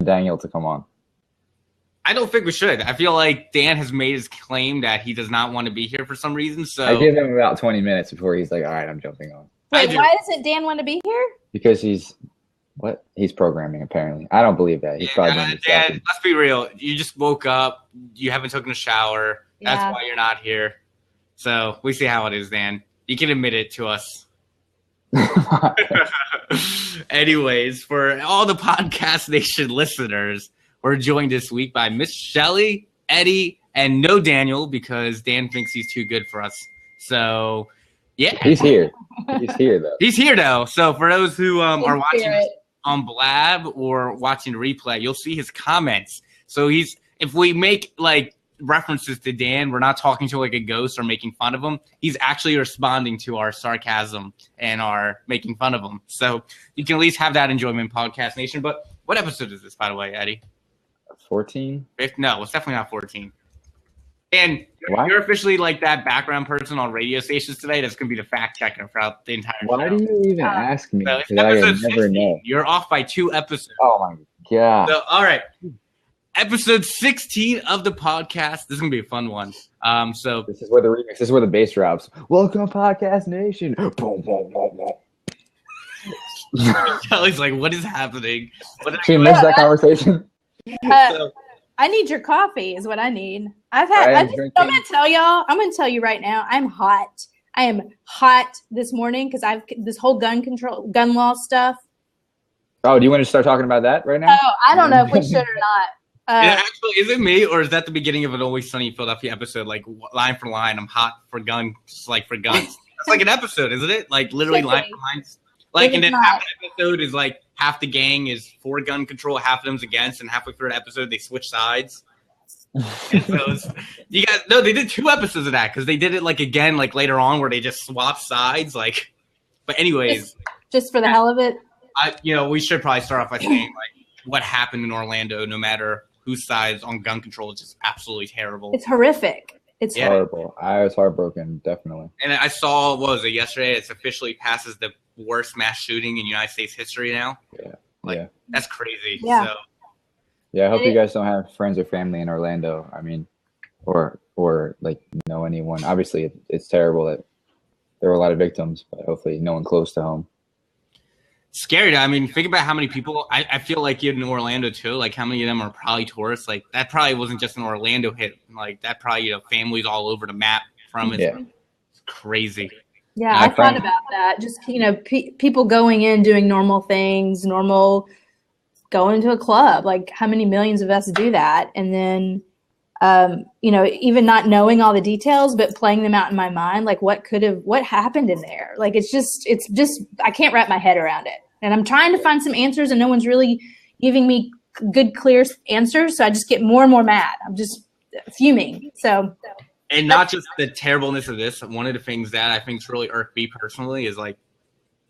Daniel to come on? I don't think we should. I feel like Dan has made his claim that he does not want to be here for some reason. So I give him about 20 minutes before he's like, all right, I'm jumping on. Wait, why doesn't Dan want to be here? Because he's programming, apparently. I don't believe that. He's probably Dan, let's be real. You just woke up. You haven't taken a shower. That's why you're not here. So we see how it is, Dan. You can admit it to us. Anyways, for all the Podcast Nation listeners, we're joined this week by Miss Shelley, Eddie, and no Daniel because Dan thinks he's too good for us. So, yeah. He's here. He's here, though. He's here, though. So for those who are watching on Blab or watching the replay, you'll see his comments. So if we make like references to Dan, we're not talking to like a ghost or making fun of him. He's actually responding to our sarcasm and our making fun of him. So you can at least have that enjoyment, Podcast Nation. But what episode is this, by the way, Eddie? 14? No, it's definitely not 14. And you're officially like that background person on radio stations today that's going to be the fact checker throughout the entire show. Why do you even ask me? So I never 16. Know. You're off by 2 episodes. Oh, my God. So, all right. Episode 16 of the podcast. This is going to be a fun one. So This is where the remix, this is where the bass drops. Welcome, Podcast Nation. Boom, boom, boom, boom. Kelly's like, what is happening? She missed that conversation. I need your coffee is what I need. I'm going to tell y'all, I'm going to tell you right now, I'm hot. I am hot this morning because I've this whole gun law stuff. Oh, do you want to start talking about that right now? Oh, I don't know if we should or not. Actually, is it me or is that the beginning of an Always Sunny Philadelphia episode? Like line for line, I'm hot for guns, just like for guns. That's like an episode, isn't it? Like literally line for line. Like, and then half the episode is like half the gang is for gun control, half of them's against, and halfway through the episode they switch sides. So you guys, no, they did 2 episodes of that because they did it like again, like later on where they just swap sides. Like, but anyways, just for the hell of it. We should probably start off by saying like what happened in Orlando, no matter whose side's on gun control, is just absolutely terrible. It's horrific. It's horrible. I was heartbroken, definitely. And I saw, what was it, yesterday? It's officially passes the worst mass shooting in United States history now. Yeah. That's crazy. Yeah. So. Yeah, I hope you guys don't have friends or family in Orlando. I mean, or like know anyone. Obviously, it's terrible that there were a lot of victims, but hopefully no one close to home. Scary. I mean, think about how many people. I feel like in Orlando too. Like how many of them are probably tourists. Like that probably wasn't just an Orlando hit. Like that probably families all over the map from it. Yeah. It's crazy. Yeah, I thought about that. Just people going in doing normal things, going to a club. Like how many millions of us do that, and then even not knowing all the details, but playing them out in my mind. Like what happened in there? Like it's just I can't wrap my head around it. And I'm trying to find some answers, and no one's really giving me good, clear answers. So I just get more and more mad. I'm just fuming. And not just the terribleness of this. One of the things that I think is really irked me personally is like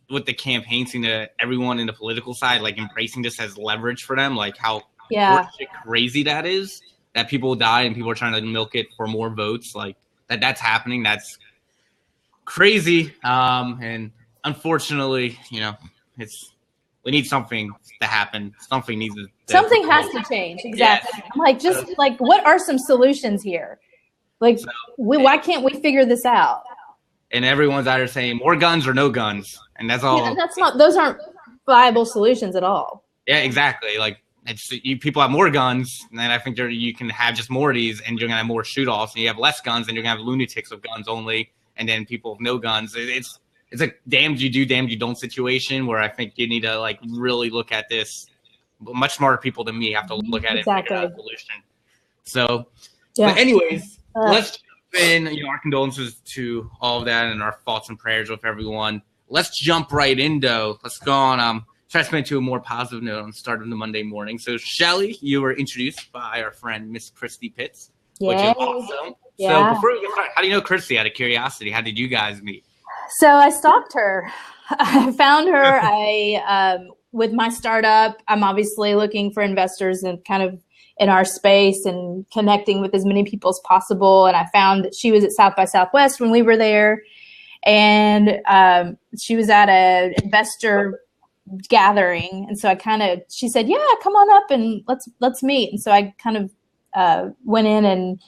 with the campaign scene, everyone in the political side, like embracing this as leverage for them, like how crazy that is, that people die and people are trying to milk it for more votes. Like that's happening. That's crazy. And unfortunately, we need something to happen. Something has to change. Exactly. Yeah. I'm like, just like, what are some solutions here? Like, why can't we figure this out? And everyone's either saying more guns or no guns, and that's all. Yeah, those aren't viable solutions at all. Yeah, exactly. Like, people have more guns, and then I think you can have just more of these, and you're gonna have more shoot-offs, and you have less guns, and you're gonna have lunatics with guns only, and then people with no guns. It's a damned you do, damned you don't situation where I think you need to like really look at this. Much smarter people than me have to look at it and figure out a solution. So, but anyways, let's jump in. Our condolences to all of that and our thoughts and prayers with everyone. Let's jump right in, though. Let's go on. Try to spin to a more positive note on the start of the Monday morning. So, Shelley, you were introduced by our friend Miss Christy Pitts, which is awesome. Yeah. So, before we get started, how do you know Christy? Out of curiosity, how did you guys meet? So I stalked her. I found her. With my startup, I'm obviously looking for investors and kind of in our space and connecting with as many people as possible. And I found that she was at South by Southwest when we were there. And she was at an investor gathering. And so she said, yeah, come on up and let's meet. And so I kind of went in and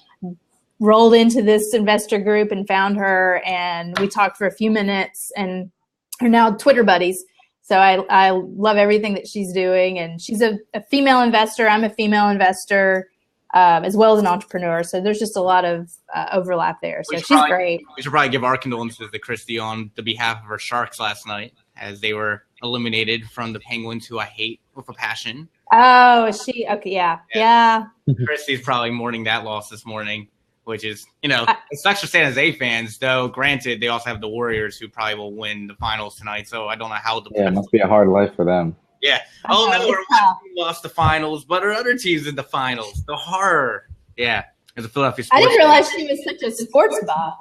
rolled into this investor group and found her, and we talked for a few minutes and are now Twitter buddies. So I love everything that she's doing, and she's a female investor. I'm a female investor, as well as an entrepreneur. So there's just a lot of overlap there. So she's great. We should probably give our condolences to Christy on the behalf of her Sharks last night, as they were eliminated from the Penguins, who I hate with a passion. Oh, okay, yeah. Christy's probably mourning that loss this morning, which is, it sucks for San Jose fans, though. Granted, they also have the Warriors, who probably will win the finals tonight, so I don't know how the it must be a hard life for them. Yeah. Oh, no, our one team lost the finals, but our other team's in the finals. The horror. Yeah. As a Philadelphia sports I didn't realize she was such a sports buff.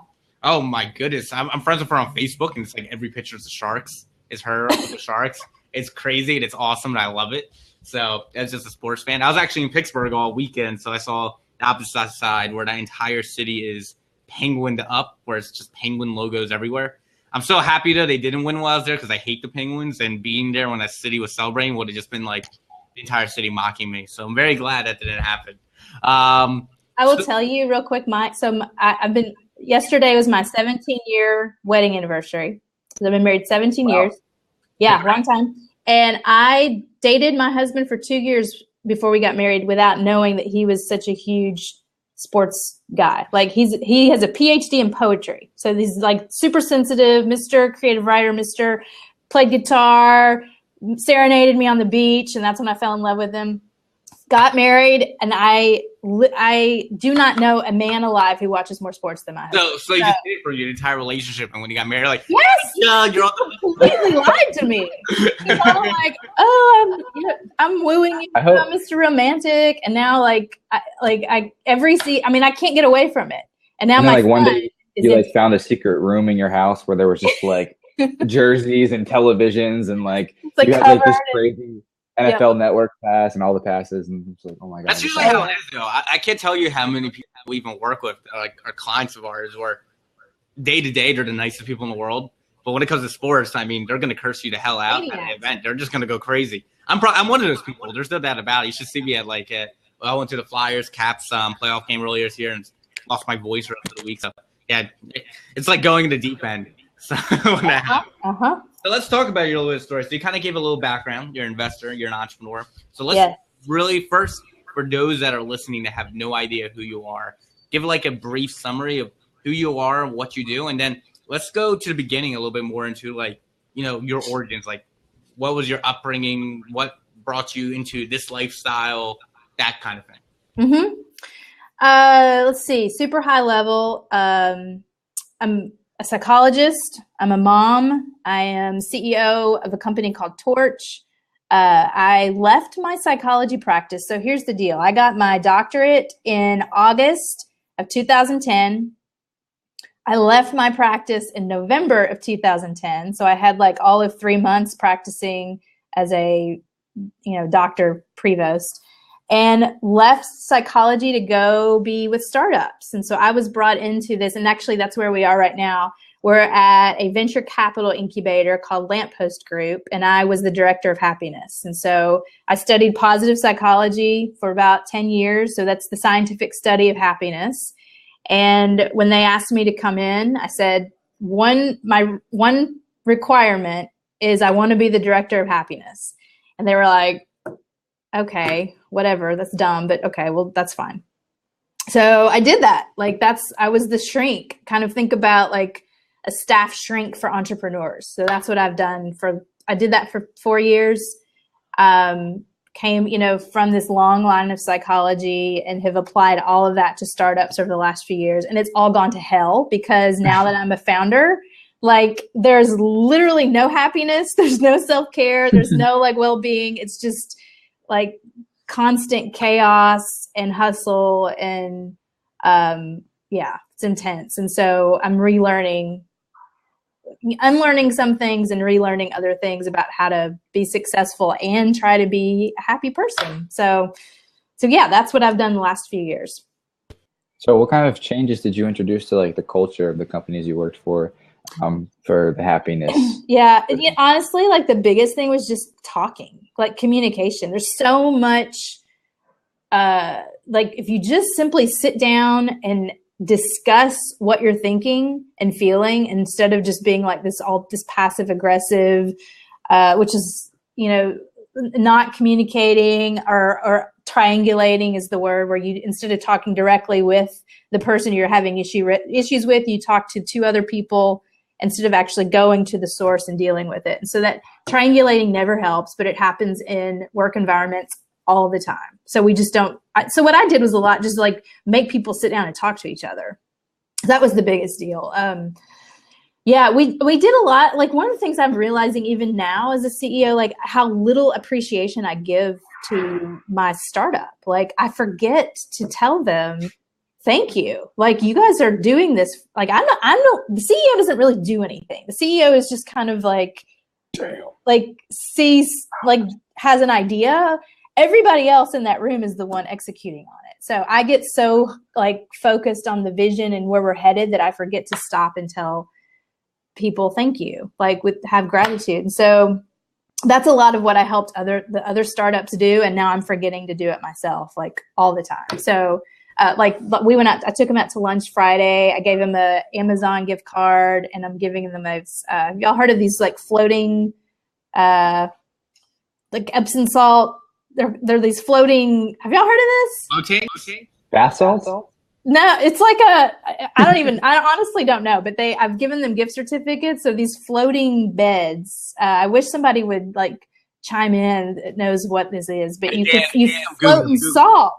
Oh, my goodness. I'm friends with her on Facebook, and it's like every picture is the Sharks. Is her with the Sharks. It's crazy, and it's awesome, and I love it. So, as just a sports fan. I was actually in Pittsburgh all weekend, so I saw the opposite side where the entire city is penguined up, where it's just penguin logos everywhere. I'm so happy that they didn't win while I was there, because I hate the Penguins, and being there when that city was celebrating would have just been like the entire city mocking me. So I'm very glad that didn't happen. I will tell you real quick, Mike. So yesterday was my 17-year wedding anniversary. So I've been married 17 years. Yeah, long time. And I dated my husband for 2 years before we got married without knowing that he was such a huge sports guy. Like he has a PhD in poetry. So he's like super sensitive, Mr. Creative Writer, Mr. Played guitar, serenaded me on the beach. And that's when I fell in love with him. Got married, and I do not know a man alive who watches more sports than my husband. So you just did it for your entire relationship, and when you got married, like, yes, yeah, you're on the completely lied to me. I'm like, oh, I'm wooing you, Mr. Romantic, and now I can't get away from it. And now my one day you found a secret room in your house where there was just like jerseys and televisions and you had this crazy NFL Network pass and all the passes, and it's like, oh my god. That's usually how it is, though. I can't tell you how many people we even work with, like our clients of ours, where day to day they're the nicest people in the world, but when it comes to sports, I mean, they're going to curse you the hell out at the event. They're just going to go crazy. I'm one of those people. There's no doubt about it. You should see me at I went to the Flyers Caps playoff game earlier this year and lost my voice for the rest of the week. So yeah, it's like going in the deep end. So So let's talk about your little story. So you kind of gave a little background. You're an investor. You're an entrepreneur. So let's really first, for those that are listening that have no idea who you are, give like a brief summary of who you are, what you do, and then let's go to the beginning a little bit more into your origins. Like, what was your upbringing? What brought you into this lifestyle? That kind of thing. Mm-hmm. Let's see. Super high level. I'm a psychologist. I'm a mom. I am CEO of a company called Torch. I left my psychology practice. So here's the deal. I got my doctorate in August of 2010. I left my practice in November of 2010. So I had all of 3 months practicing as a, Dr. Prevost, and left psychology to go be with startups. And so I was brought into this, and actually that's where we are right now. We're at a venture capital incubator called Lamppost Group, and I was the director of happiness. And so I studied positive psychology for about 10 years. So that's the scientific study of happiness. And when they asked me to come in, I said, my one requirement is I want to be the director of happiness. And they were like, okay, whatever, that's dumb, but okay, well, that's fine. So I did that. I was the shrink. Kind of think about a staff shrink for entrepreneurs. So that's what I've done I did that for 4 years. Came, from this long line of psychology and have applied all of that to startups over the last few years. And it's all gone to hell because now that I'm a founder, there's literally no happiness. There's no self-care. There's no well-being. It's just constant chaos and hustle and it's intense. And so I'm unlearning some things and relearning other things about how to be successful and try to be a happy person. So yeah, that's what I've done the last few years. So what kind of changes did you introduce to the culture of the companies you worked for? for the happiness. Yeah. And honestly, like the biggest thing was just talking, like communication. There's so much, like if you just simply sit down and discuss what you're thinking and feeling instead of just being like this passive aggressive, which is, not communicating or triangulating is the word, where you, instead of talking directly with the person you're having issues with, you talk to two other people instead of actually going to the source and dealing with it. And so that triangulating never helps, but it happens in work environments all the time. So we just don't. So what I did was a lot, just like make people sit down and talk to each other. That was the biggest deal. Yeah, we did a lot. Like one of the things I'm realizing even now as a CEO, like how little appreciation I give to my startup. Like I forget to tell them, thank you. Like you guys are doing this. Like the CEO doesn't really do anything. The CEO is just kind of like, has an idea. Everybody else in that room is the one executing on it. So I get so like focused on the vision and where we're headed that I forget to stop and tell people thank you, like have gratitude. And so that's a lot of what I helped the other startups do. And now I'm forgetting to do it myself, like all the time. So we went out, I took him out to lunch Friday. I gave him a Amazon gift card and I'm giving them have y'all heard of these like floating, like Epsom salt? They're these floating, have y'all heard of this? Okay. Bath salts? No, it's like I honestly don't know, but I've given them gift certificates. So these floating beds, I wish somebody would like chime in that knows what this is, but you float in salt.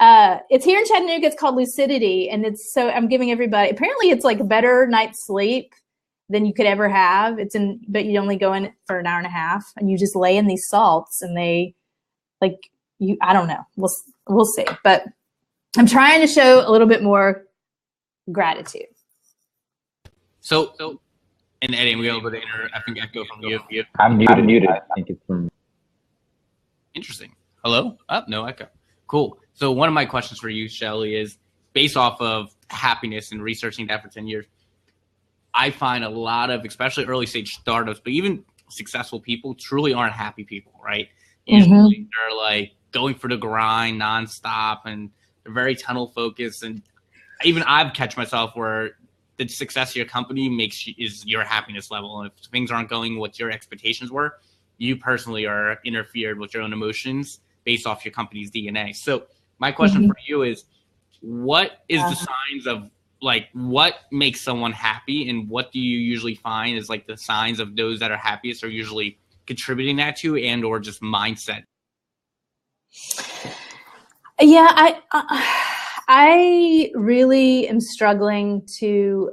It's here in Chattanooga. It's called Lucidity. And I'm giving everybody, apparently it's like a better night's sleep than you could ever have. But you only go in for an hour and a half and you just lay in these salts and I don't know. We'll see. But I'm trying to show a little bit more gratitude. So, and Eddie, we got a little bit of I think echo from you. I'm muted. I think it's from. Interesting. Hello? No echo. Cool. So one of my questions for you, Shelley, is based off of happiness and researching that for 10 years. I find a lot of, especially early stage startups, but even successful people truly aren't happy people, right? Usually they're like going for the grind nonstop and they're very tunnel focused. And even I've catch myself where the success of your company is your happiness level. And if things aren't going what your expectations were, you personally are interfered with your own emotions based off your company's DNA. So my question for you is, what is the signs of like what makes someone happy, and what do you usually find is like the signs of those that are happiest are usually contributing that to and or just mindset? Yeah, I really am struggling to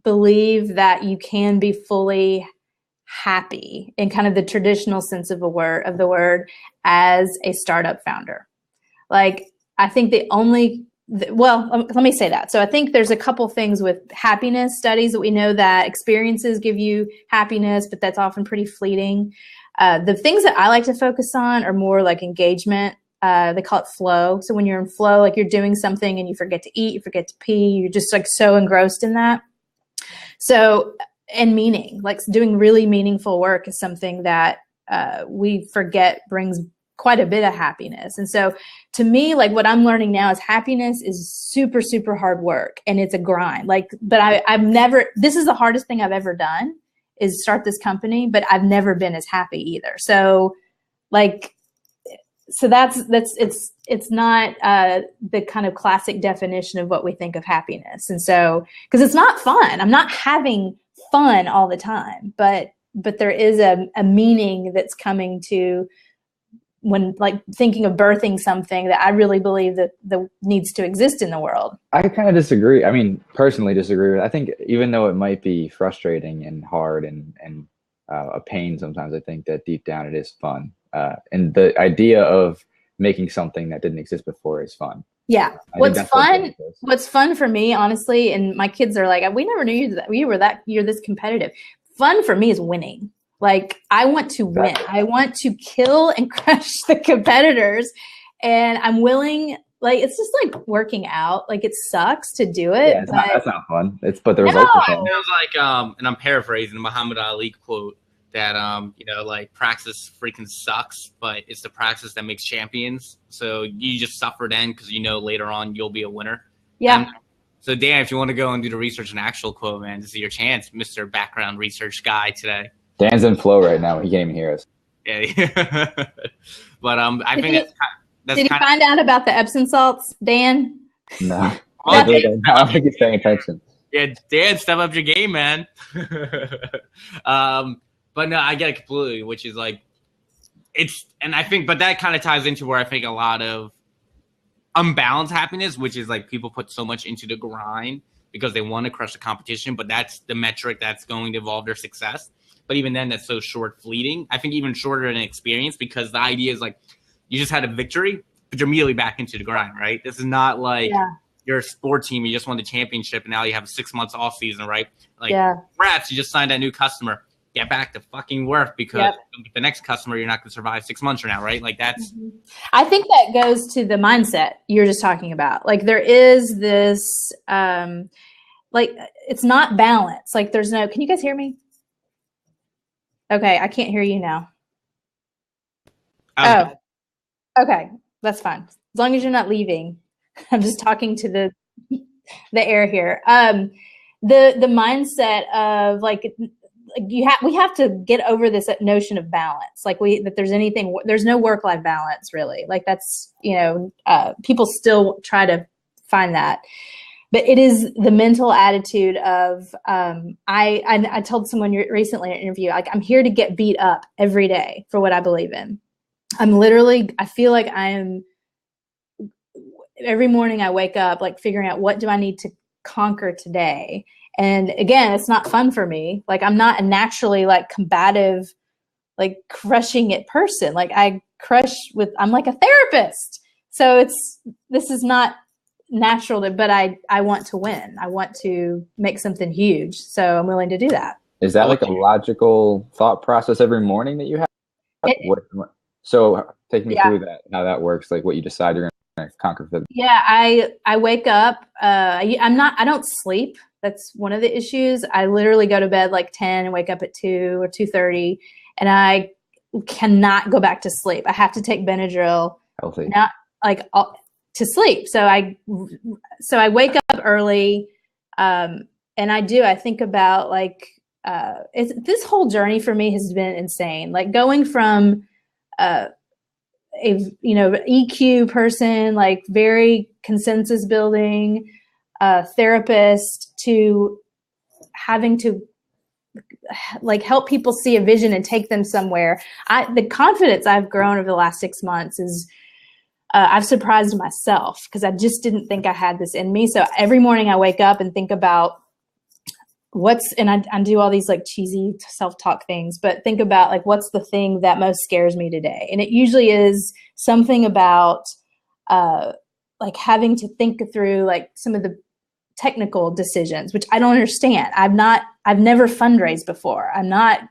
believe that you can be fully happy in kind of the traditional sense of the word as a startup founder. Like, I think let me say that. So I think there's a couple things with happiness studies that we know that experiences give you happiness, but that's often pretty fleeting. The things that I like to focus on are more like engagement. They call it flow. So when you're in flow, like you're doing something and you forget to eat, you forget to pee, you're just like so engrossed in that. So, and meaning, like doing really meaningful work is something that we forget brings quite a bit of happiness. And so to me, like what I'm learning now is happiness is super, super hard work and it's a grind. This is the hardest thing I've ever done is start this company, but I've never been as happy either. So it's not the kind of classic definition of what we think of happiness. And so, because it's not fun, I'm not having fun all the time, but there is a meaning that's coming to when like thinking of birthing something that I really believe that needs to exist in the world. I kind of disagree. I mean, personally disagree with it. I think even though it might be frustrating and hard and a pain sometimes, I think that deep down it is fun. And the idea of making something that didn't exist before is fun. Yeah. What's fun for me, honestly, and my kids are like, we never knew you're this competitive. Fun for me is winning. Like, I want to win. I want to kill and crush the competitors. And I'm willing, like, it's just like working out. Like, it sucks to do it. Yeah, that's not fun. But the results are fun. It was like, and I'm paraphrasing the Muhammad Ali quote that, like, praxis freaking sucks, but it's the praxis that makes champions. So you just suffer then because later on you'll be a winner. Yeah. So Dan, if you want to go and do the research and actual quote, man, this is your chance, Mr. Background Research Guy today. Dan's in flow right now. He can't even hear us. Yeah. But I think that's did he find out about the Epsom salts, Dan? No. I don't think he's paying attention. Yeah, Dan, step up your game, man. But no, I get it completely, which is like, but that kind of ties into where I think a lot of unbalanced happiness, which is like people put so much into the grind because they want to crush the competition, but that's the metric that's going to evolve their success. But even then, that's so short fleeting. I think even shorter than experience, because the idea is like, you just had a victory, but you're immediately back into the grind, right? This is not like you're a sport team, you just won the championship, and now you have 6 months off season, right? Like, congrats, you just signed that new customer. Get back to fucking work, because the next customer, you're not going to survive 6 months from now, right? Like, that's... I think that goes to the mindset you're just talking about. Like, there is this, like, it's not balance. Like, there's no... Can you guys hear me? Okay, I can't hear you now. Oh, okay. That's fine. As long as you're not leaving. I'm just talking to the air here. The mindset of like we have to get over this notion of balance. Like there's no work-life balance really. Like that's, people still try to find that. But it is the mental attitude of, I told someone recently in an interview, like, I'm here to get beat up every day for what I believe in. I feel like every morning I wake up, like figuring out what do I need to conquer today. And again, it's not fun for me. Like, I'm not a naturally like combative, like crushing it person. Like I'm like a therapist. So this is not natural but I want to win. I want to make something huge. So I'm willing to do that. Is that like a logical thought process every morning that you have? So take me through that, how that works, like what you decide you're going to conquer for. Yeah, I wake up. I don't sleep. That's one of the issues. I literally go to bed like 10 and wake up at 2 or 2:30, and I cannot go back to sleep. I have to take Benadryl. Healthy. Not like to sleep. So I wake up early, and I think about like this whole journey for me has been insane. Like going from EQ person, like very consensus building therapist, to having to like help people see a vision and take them somewhere. The confidence I've grown over the last 6 months is I've surprised myself, because I just didn't think I had this in me. So every morning I wake up and think about I do all these like cheesy self-talk things, but think about like, what's the thing that most scares me today? And it usually is something about like having to think through like some of the technical decisions, which I don't understand. I've never fundraised before. I'm not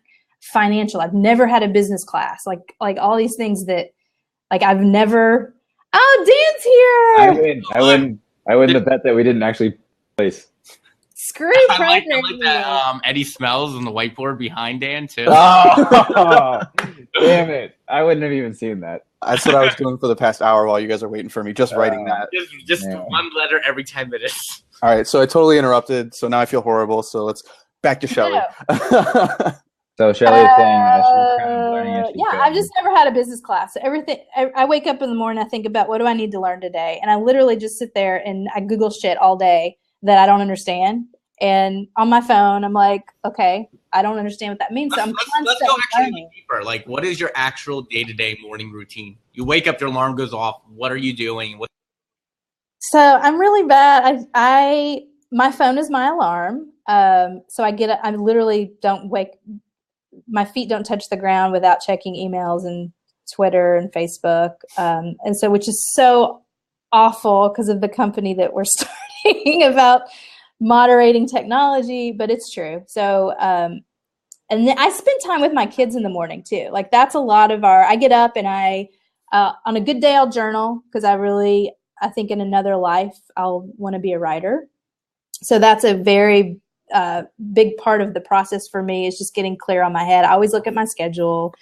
financial. I've never had a business class, like all these things that like I've never. Oh, Dan's here. I wouldn't have bet that we didn't actually place. Screw I like that Eddie Smells on the whiteboard behind Dan too. Oh, damn it. I wouldn't have even seen that. That's what I was doing for the past hour while you guys are waiting for me, just writing that. Just one letter every 10 minutes. All right, so I totally interrupted, so now I feel horrible. So let's back to Shelley. So Shelley is saying she's kind of learning. I've just never had a business class. So everything. I wake up in the morning, I think about what do I need to learn today, and I literally just sit there and I Google shit all day that I don't understand. And on my phone, I'm like, okay, I don't understand what that means. So let's go actually deeper. Like, what is your actual day-to-day morning routine? You wake up, your alarm goes off. What are you doing? So I'm really bad. My phone is my alarm. So I literally don't wake. My feet don't touch the ground without checking emails and Twitter and Facebook. And so, which is so awful because of the company that we're starting about moderating technology, but it's true. So, and then I spend time with my kids in the morning too. Like that's a lot of I get up and on a good day, I'll journal because I really, I think in another life, I'll want to be a writer. So that's a very big part of the process for me, is just getting clear on my head. I always look at my schedule.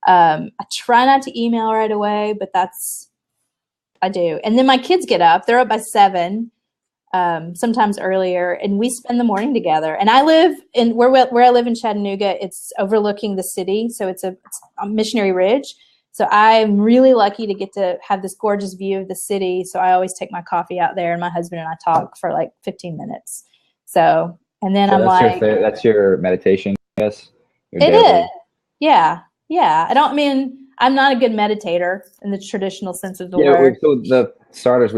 I try not to email right away, but I do. And then my kids get up. They're up by 7, sometimes earlier, and we spend the morning together. And I live in where I live in Chattanooga. It's overlooking the city, so it's a Missionary Ridge. So I'm really lucky to get to have this gorgeous view of the city. So I always take my coffee out there, and my husband and I talk for like 15 minutes. So, and then I'm like, that's your meditation, I guess? It is. Yeah. Yeah. I'm not a good meditator in the traditional sense of the word. So the startup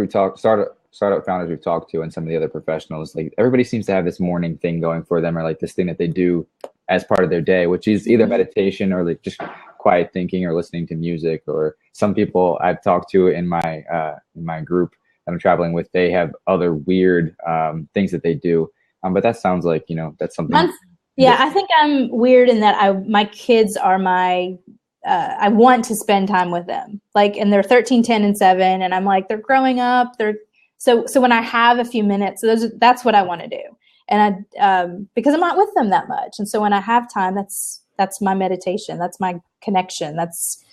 founders we've talked to, and some of the other professionals, like everybody seems to have this morning thing going for them, or like this thing that they do as part of their day, which is either meditation or like just quiet thinking or listening to music. Or some people I've talked to in my group that I'm traveling with, they have other weird things that they do. But that sounds like, that's something. Yeah, I think I'm weird in that my kids are I want to spend time with them, like, and they're 13, 10, and 7. And I'm like, they're growing up. So when I have a few minutes, that's what I want to do. And because I'm not with them that much. And so when I have time, that's my meditation. That's my connection. That's,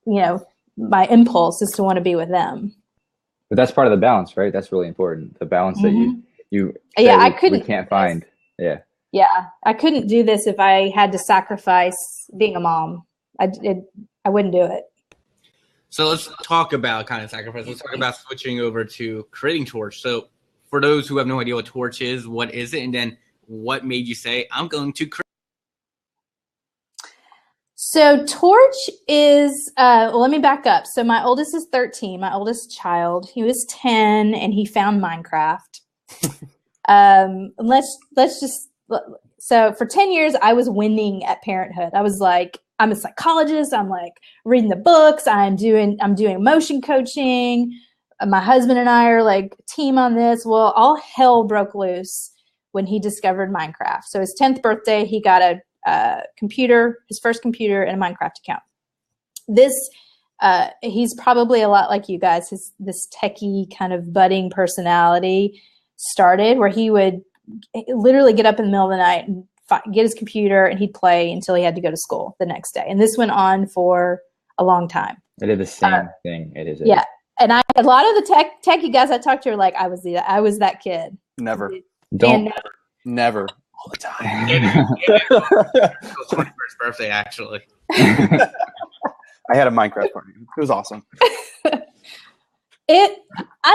my impulse is to want to be with them. But that's part of the balance, right? That's really important. The balance that we can't find. Yeah. Yeah. I couldn't do this if I had to sacrifice being a mom. I wouldn't do it. So let's talk about kind of sacrifice. Let's talk about switching over to creating Torch. So for those who have no idea what Torch is, what is it? And then what made you say, I'm going to create? So Torch is, let me back up. So my oldest is 13, my oldest child. He was 10 and he found Minecraft. So for 10 years, I was winning at parenthood. I was like, I'm a psychologist. I'm like reading the books. I'm doing emotion coaching. My husband and I are like team on this. Well, all hell broke loose when he discovered Minecraft. So his 10th birthday, he got a computer, his first computer, and a Minecraft account. He's probably a lot like you guys. This techie kind of budding personality started where he would literally get up in the middle of the night and get his computer, and he'd play until he had to go to school the next day. And this went on for a long time. I did the same thing. It is. Yeah. And a lot of the techie guys I talked to are like, I was that kid. Never. Never. All the time. His 21st birthday, actually. I had a Minecraft party. It was awesome. I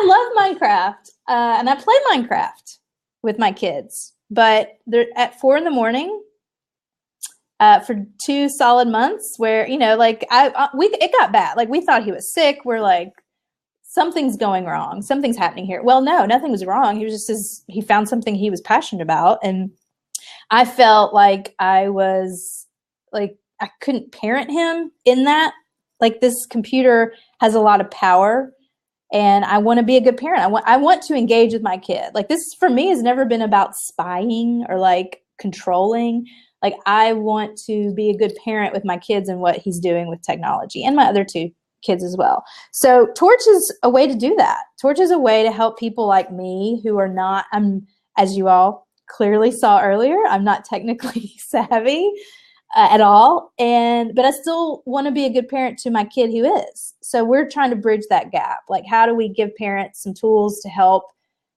love Minecraft, and I play Minecraft with my kids. But they're at 4 a.m. For 2 solid months, where it got bad. Like we thought he was sick. We're like, something's going wrong. Something's happening here. Well, no, nothing was wrong. He was just he found something he was passionate about, and I felt like I couldn't parent him in that. Like this computer has a lot of power. And I want to be a good parent. I want to engage with my kid. Like this for me has never been about spying or like controlling. Like I want to be a good parent with my kids and what he's doing with technology, and my other 2 kids as well. So Torch is a way to do that. Torch is a way to help people like me who are not, as you all clearly saw earlier, I'm not technically savvy at all. But I still want to be a good parent to my kid who is. So we're trying to bridge that gap. Like, how do we give parents some tools to help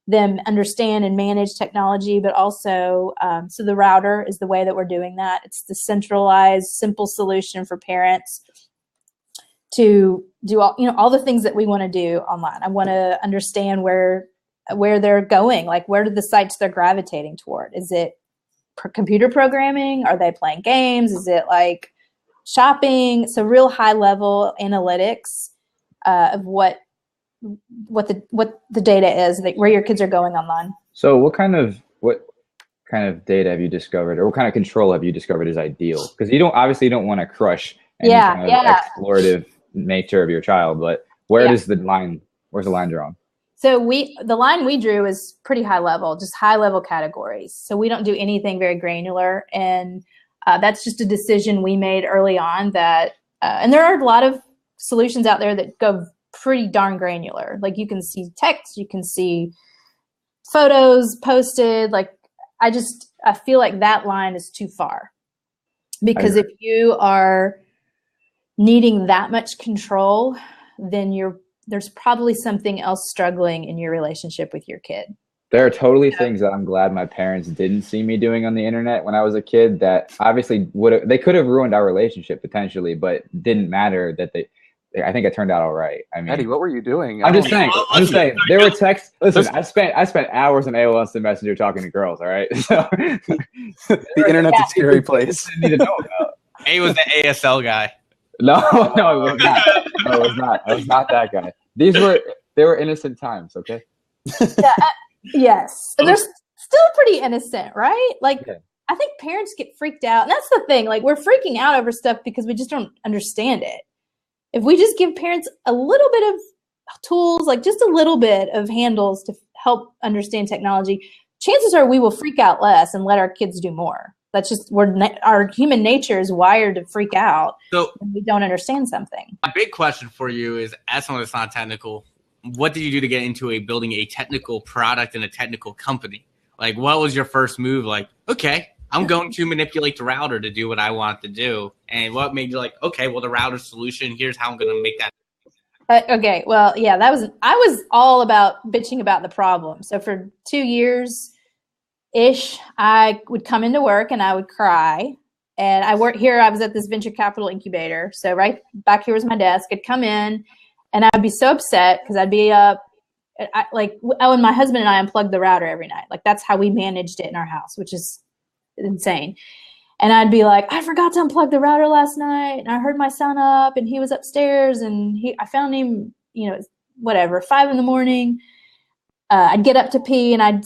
them understand and manage technology, but also, so the router is the way that we're doing that. It's the centralized, simple solution for parents to do all the things that we want to do online. I want to understand where they're going, like where are the sites they're gravitating toward? Is it computer programming? Are they playing games? Is it like shopping? So real high level analytics of what the data is, where your kids are going online. So what kind of data have you discovered, or what kind of control have you discovered is ideal? Because you don't want to crush any kind of explorative nature of your child, but where's the line drawn? So the line we drew is pretty high level, just high level categories. So we don't do anything very granular, and that's just a decision we made early on that, and there are a lot of solutions out there that go pretty darn granular. Like you can see text, you can see photos posted. Like I feel like that line is too far, because if you are needing that much control, then there's probably something else struggling in your relationship with your kid. There are totally things that I'm glad my parents didn't see me doing on the internet when I was a kid that obviously they could have ruined our relationship potentially, but didn't matter that I think it turned out all right. I mean, Eddie, what were you doing? I'm just saying there were texts. Listen, I spent hours on AOL Instant Messenger talking to girls. All right. So, the internet's a scary place. Need to know about. A was the ASL guy. No, it was not. No, it was not. I was not that guy. They were innocent times. Okay. Yeah. Yes. And they're still pretty innocent, right? Like, I think parents get freaked out. And that's the thing. Like, we're freaking out over stuff because we just don't understand it. If we just give parents a little bit of tools, like just a little bit of handles to help understand technology, chances are we will freak out less and let our kids do more. That's just our human nature is wired to freak out when we don't understand something. My big question for you is, as someone that's not technical, what did you do to get into building a technical product and a technical company? Like, what was your first move? Like, okay, I'm going to manipulate the router to do what I want to do. And what made you like, okay, well, the router solution, here's how I'm going to make that. Okay, well, yeah, I was all about bitching about the problem. So for 2 years ish, I would come into work and I would cry. And I was at this venture capital incubator. So right back here was my desk. I'd come in and I'd be so upset because I'd be up. And my husband and I unplugged the router every night. Like that's how we managed it in our house, which is insane. And I'd be like, I forgot to unplug the router last night. And I heard my son up and he was upstairs and I found him, 5 a.m. I'd get up to pee and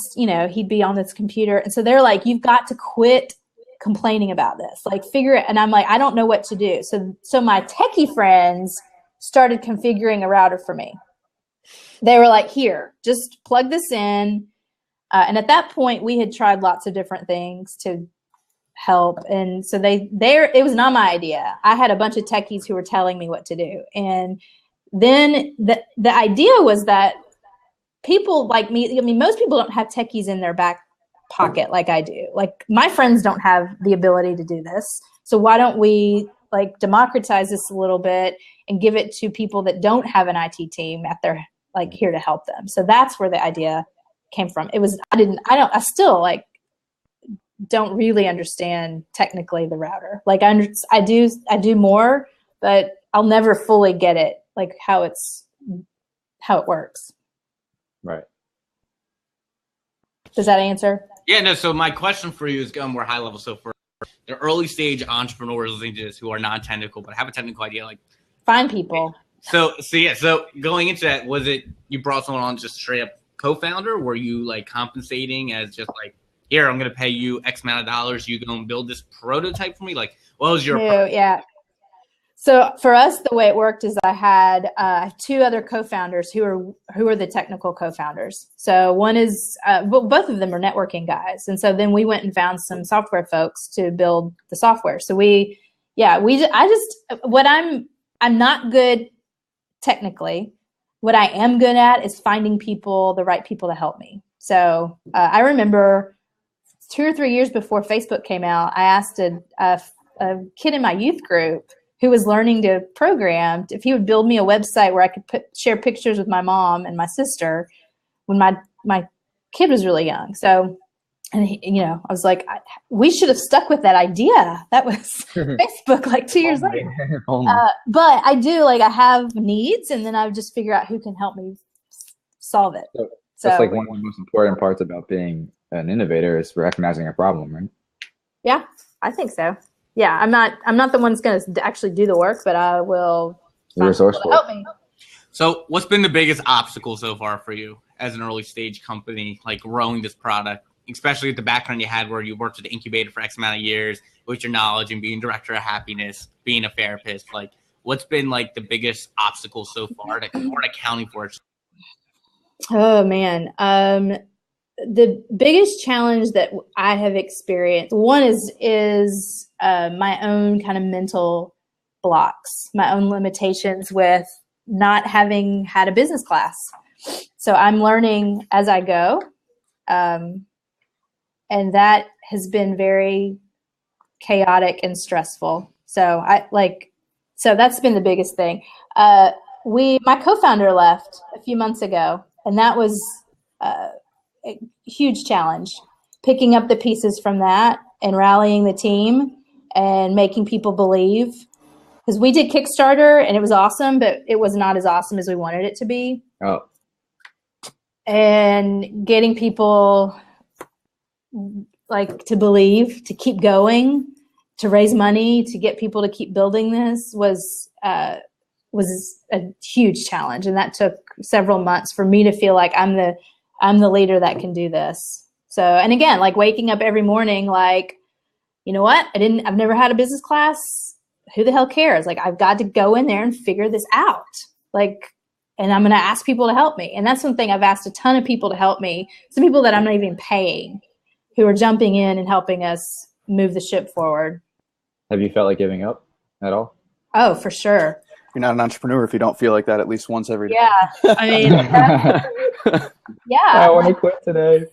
he'd be on this computer. And so they're like, you've got to quit complaining about this. Like figure it. And I'm like, I don't know what to do. So my techie friends started configuring a router for me. They were like, here, just plug this in. And at that point we had tried lots of different things to help. And so it was not my idea. I had a bunch of techies who were telling me what to do. And then the idea was that people like me, most people don't have techies in their back pocket like I do. Like my friends don't have the ability to do this. So why don't we like democratize this a little bit and give it to people that don't have an IT team at their here to help them. So that's where the idea came from. I still like don't really understand technically the router. Like I do more, but I'll never fully get it, like how it works. Right. Does that answer? Yeah, no. So my question for you is going more high level. So for the early stage entrepreneurs listening to this who are non-technical but have a technical idea, like find people. So going into that, was it you brought someone on just straight up co-founder? Were you like compensating as just like, here, I'm going to pay you X amount of dollars. You go and build this prototype for me. Like, what was your? Yeah. So for us, the way it worked is I had 2 other co-founders who are the technical co-founders. So one is, both of them are networking guys. And so then we went and found some software folks to build the software. So I'm not good technically. What I am good at is finding the right people to help me. So I remember 2 or 3 years before Facebook came out, I asked a kid in my youth group who was learning to program if he would build me a website where I could share pictures with my mom and my sister when my kid was really young. So, and I was like, we should have stuck with that idea. That was Facebook like 2 years later. But I have needs, and then I would just figure out who can help me solve it. So that's like one of the most important parts about being an innovator is recognizing a problem, right? Yeah, I think so. Yeah, I'm not the one that's going to actually do the work, but I will resourceful. Help me. So what's been the biggest obstacle so far for you as an early stage company, like growing this product, especially with the background you had where you worked at the incubator for X amount of years with your knowledge and being director of happiness, being a therapist? Like, what's been like the biggest obstacle so far to accounting for it? Oh, man. The biggest challenge that I have experienced, one is my own kind of mental blocks, my own limitations with not having had a business class. So I'm learning as I go. And that has been very chaotic and stressful. So so that's been the biggest thing. My co-founder left a few months ago, and that was a huge challenge, picking up the pieces from that and rallying the team and making people believe. Because we did Kickstarter and it was awesome, but it was not as awesome as we wanted it to be. Oh. And getting people to believe, to keep going, to raise money, to get people to keep building this was a huge challenge. And that took several months for me to feel like I'm the leader that can do this. So, and again, waking up every morning, you know what? I've never had a business class. Who the hell cares? I've got to go in there and figure this out. And I'm going to ask people to help me. And that's one thing I've asked a ton of people to help me. Some people that I'm not even paying who are jumping in and helping us move the ship forward. Have you felt like giving up at all? Oh, for sure. You're not an entrepreneur if you don't feel like that at least once every day. Yeah. I mean, yeah. I want to quit today.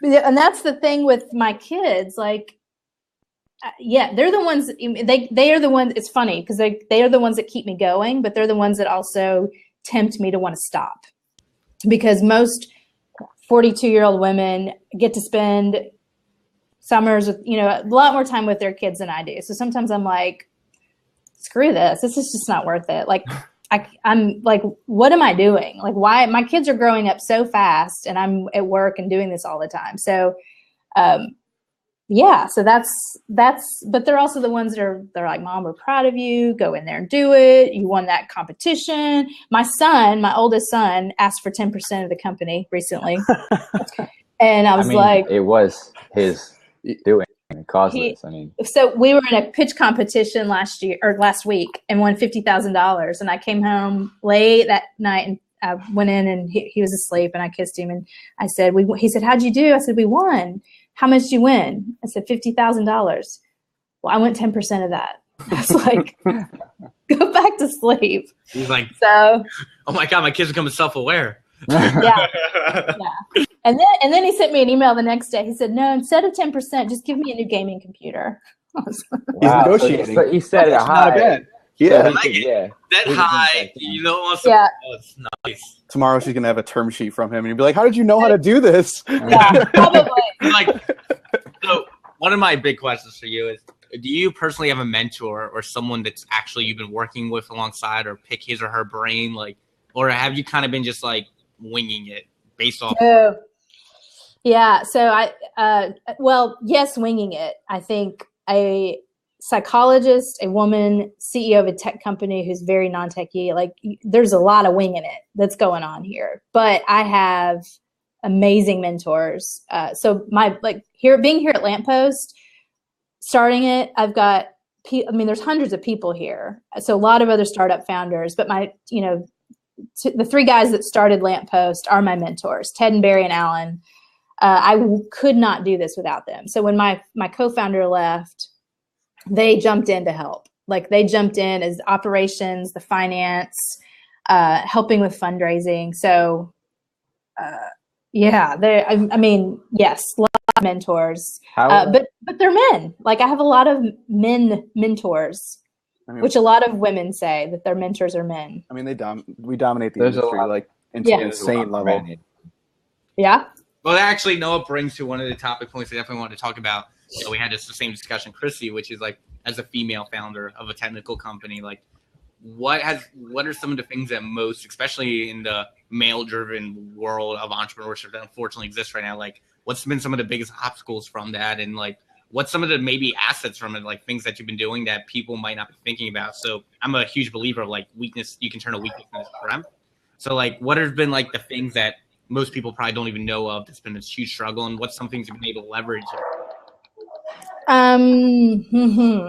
And that's the thing with my kids. Yeah, they're the ones, they are the ones, it's funny because they are the ones that keep me going, but they're the ones that also tempt me to want to stop. Because most 42-year-old women get to spend summers with, a lot more time with their kids than I do. So sometimes I'm like, screw this. This is just not worth it. I'm like, what am I doing? Why? My kids are growing up so fast and I'm at work and doing this all the time. So, yeah, so that's, but they're also the ones they're like, Mom, we're proud of you. Go in there and do it. You won that competition. My oldest son asked for 10% of the company recently. And I was it was his doing and caused this. So we were in a pitch competition last week and won $50,000. And I came home late that night and I went in and he was asleep and I kissed him. And I said, he said, how'd you do? I said, we won. How much did you win? I said, $50,000. Well, I went 10% of that. I was like, go back to sleep. He's like, so, oh my God, my kids are becoming self-aware. Yeah. And then he sent me an email the next day. He said, no, instead of 10%, just give me a new gaming computer. He's negotiating. So he said it That's high. not bad. Yeah. That high, also, Yeah. oh, it's nice. Tomorrow she's going to have a term sheet from him and you'll be like, how did you know how to do this? Yeah, probably. So one of my big questions for you is, do you personally have a mentor or someone that's actually you've been working with alongside or pick his or her brain? Or have you kind of been just winging it based off? Oh. Yeah. So yes, winging it. I think a psychologist, a woman, CEO of a tech company who's very non-techy, there's a lot of winging it that's going on here. But I have amazing mentors. So being here at Lamppost, starting it, I've got, there's hundreds of people here. So a lot of other startup founders, but the three guys that started Lamppost are my mentors, Ted and Barry and Alan. I could not do this without them. So when my co-founder left, they jumped in to help. They jumped in as operations, the finance, helping with fundraising. So, yeah, yes, a lot of mentors, but they're men. I have a lot of men mentors, which a lot of women say that their mentors are men. We dominate the industry, insane level. Yeah. Well, that actually, Noah brings to one of the topic points I definitely wanted to talk about. We had the same discussion, Chrissy, which is as a female founder of a technical company, what are some of the things that most, especially in the male-driven world of entrepreneurship that unfortunately exists right now, what's been some of the biggest obstacles from that, and what's some of the maybe assets from it, things that you've been doing that people might not be thinking about? So I'm a huge believer of weakness, you can turn a weakness into strength. So what have been the things that most people probably don't even know of that's been a huge struggle, and what's some things you've been able to leverage?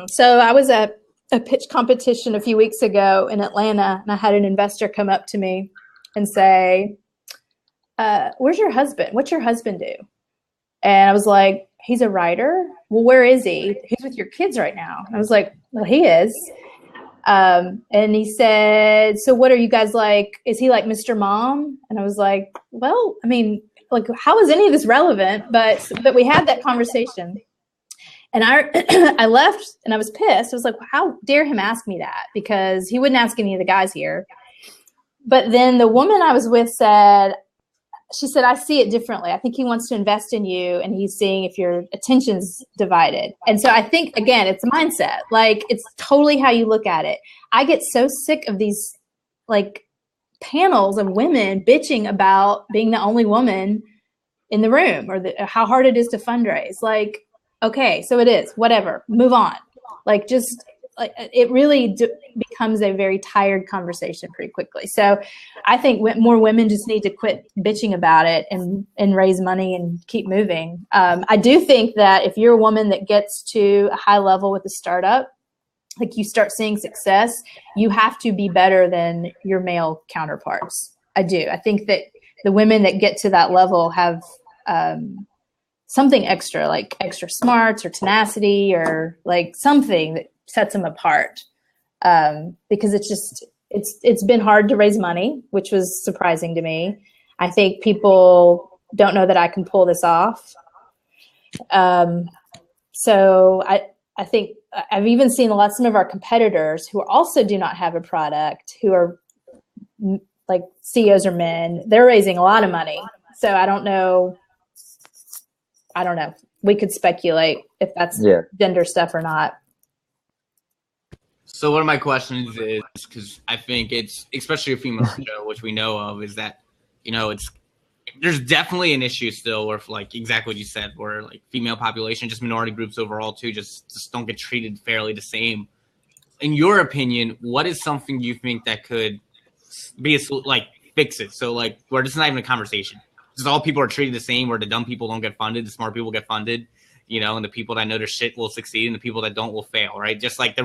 So I was at a pitch competition a few weeks ago in Atlanta, and I had an investor come up to me and say, where's your husband? What's your husband do? And I was like, he's a writer. Well, where is he? He's with your kids right now. And I was like, well, he is. And he said, so what are you guys like? Is he like Mr. Mom? And I was like, well, I mean, like, how is any of this relevant? But we had that conversation. And I left and I was pissed. I was like, how dare him ask me that? Because he wouldn't ask any of the guys here. But then the woman I was with said, I see it differently. I think he wants to invest in you and he's seeing if your attention's divided. And so I think, again, it's a mindset. Like, it's totally how you look at it. I get so sick of these like panels of women bitching about being the only woman in the room or how hard it is to fundraise. Like, okay, so it is, whatever, move on. Like, just like, it really becomes a very tired conversation pretty quickly. So I think more women just need to quit bitching about it and raise money and keep moving. I do think that if you're a woman that gets to a high level with a startup, like you start seeing success, you have to be better than your male counterparts. I do. I think that the women that get to that level have something extra, like extra smarts or tenacity or like something that sets them apart, because it's been hard to raise money, which was surprising to me. I think people don't know that I can pull this off. So I think I've even seen some of our competitors who also do not have a product, who are like CEOs or men. They're raising a lot of money. So I don't know. We could speculate if that's gender stuff or not. So one of my questions is, because I think it's, especially a female show, which we know of, is that, there's definitely an issue still where, like, exactly what you said, where like female population, just minority groups overall too, just don't get treated fairly the same. In your opinion, what is something you think that could be fix it? So like, where this is not even a conversation. Just all people are treated the same, where the dumb people don't get funded, the smart people get funded, and the people that know their shit will succeed and the people that don't will fail, right? Just like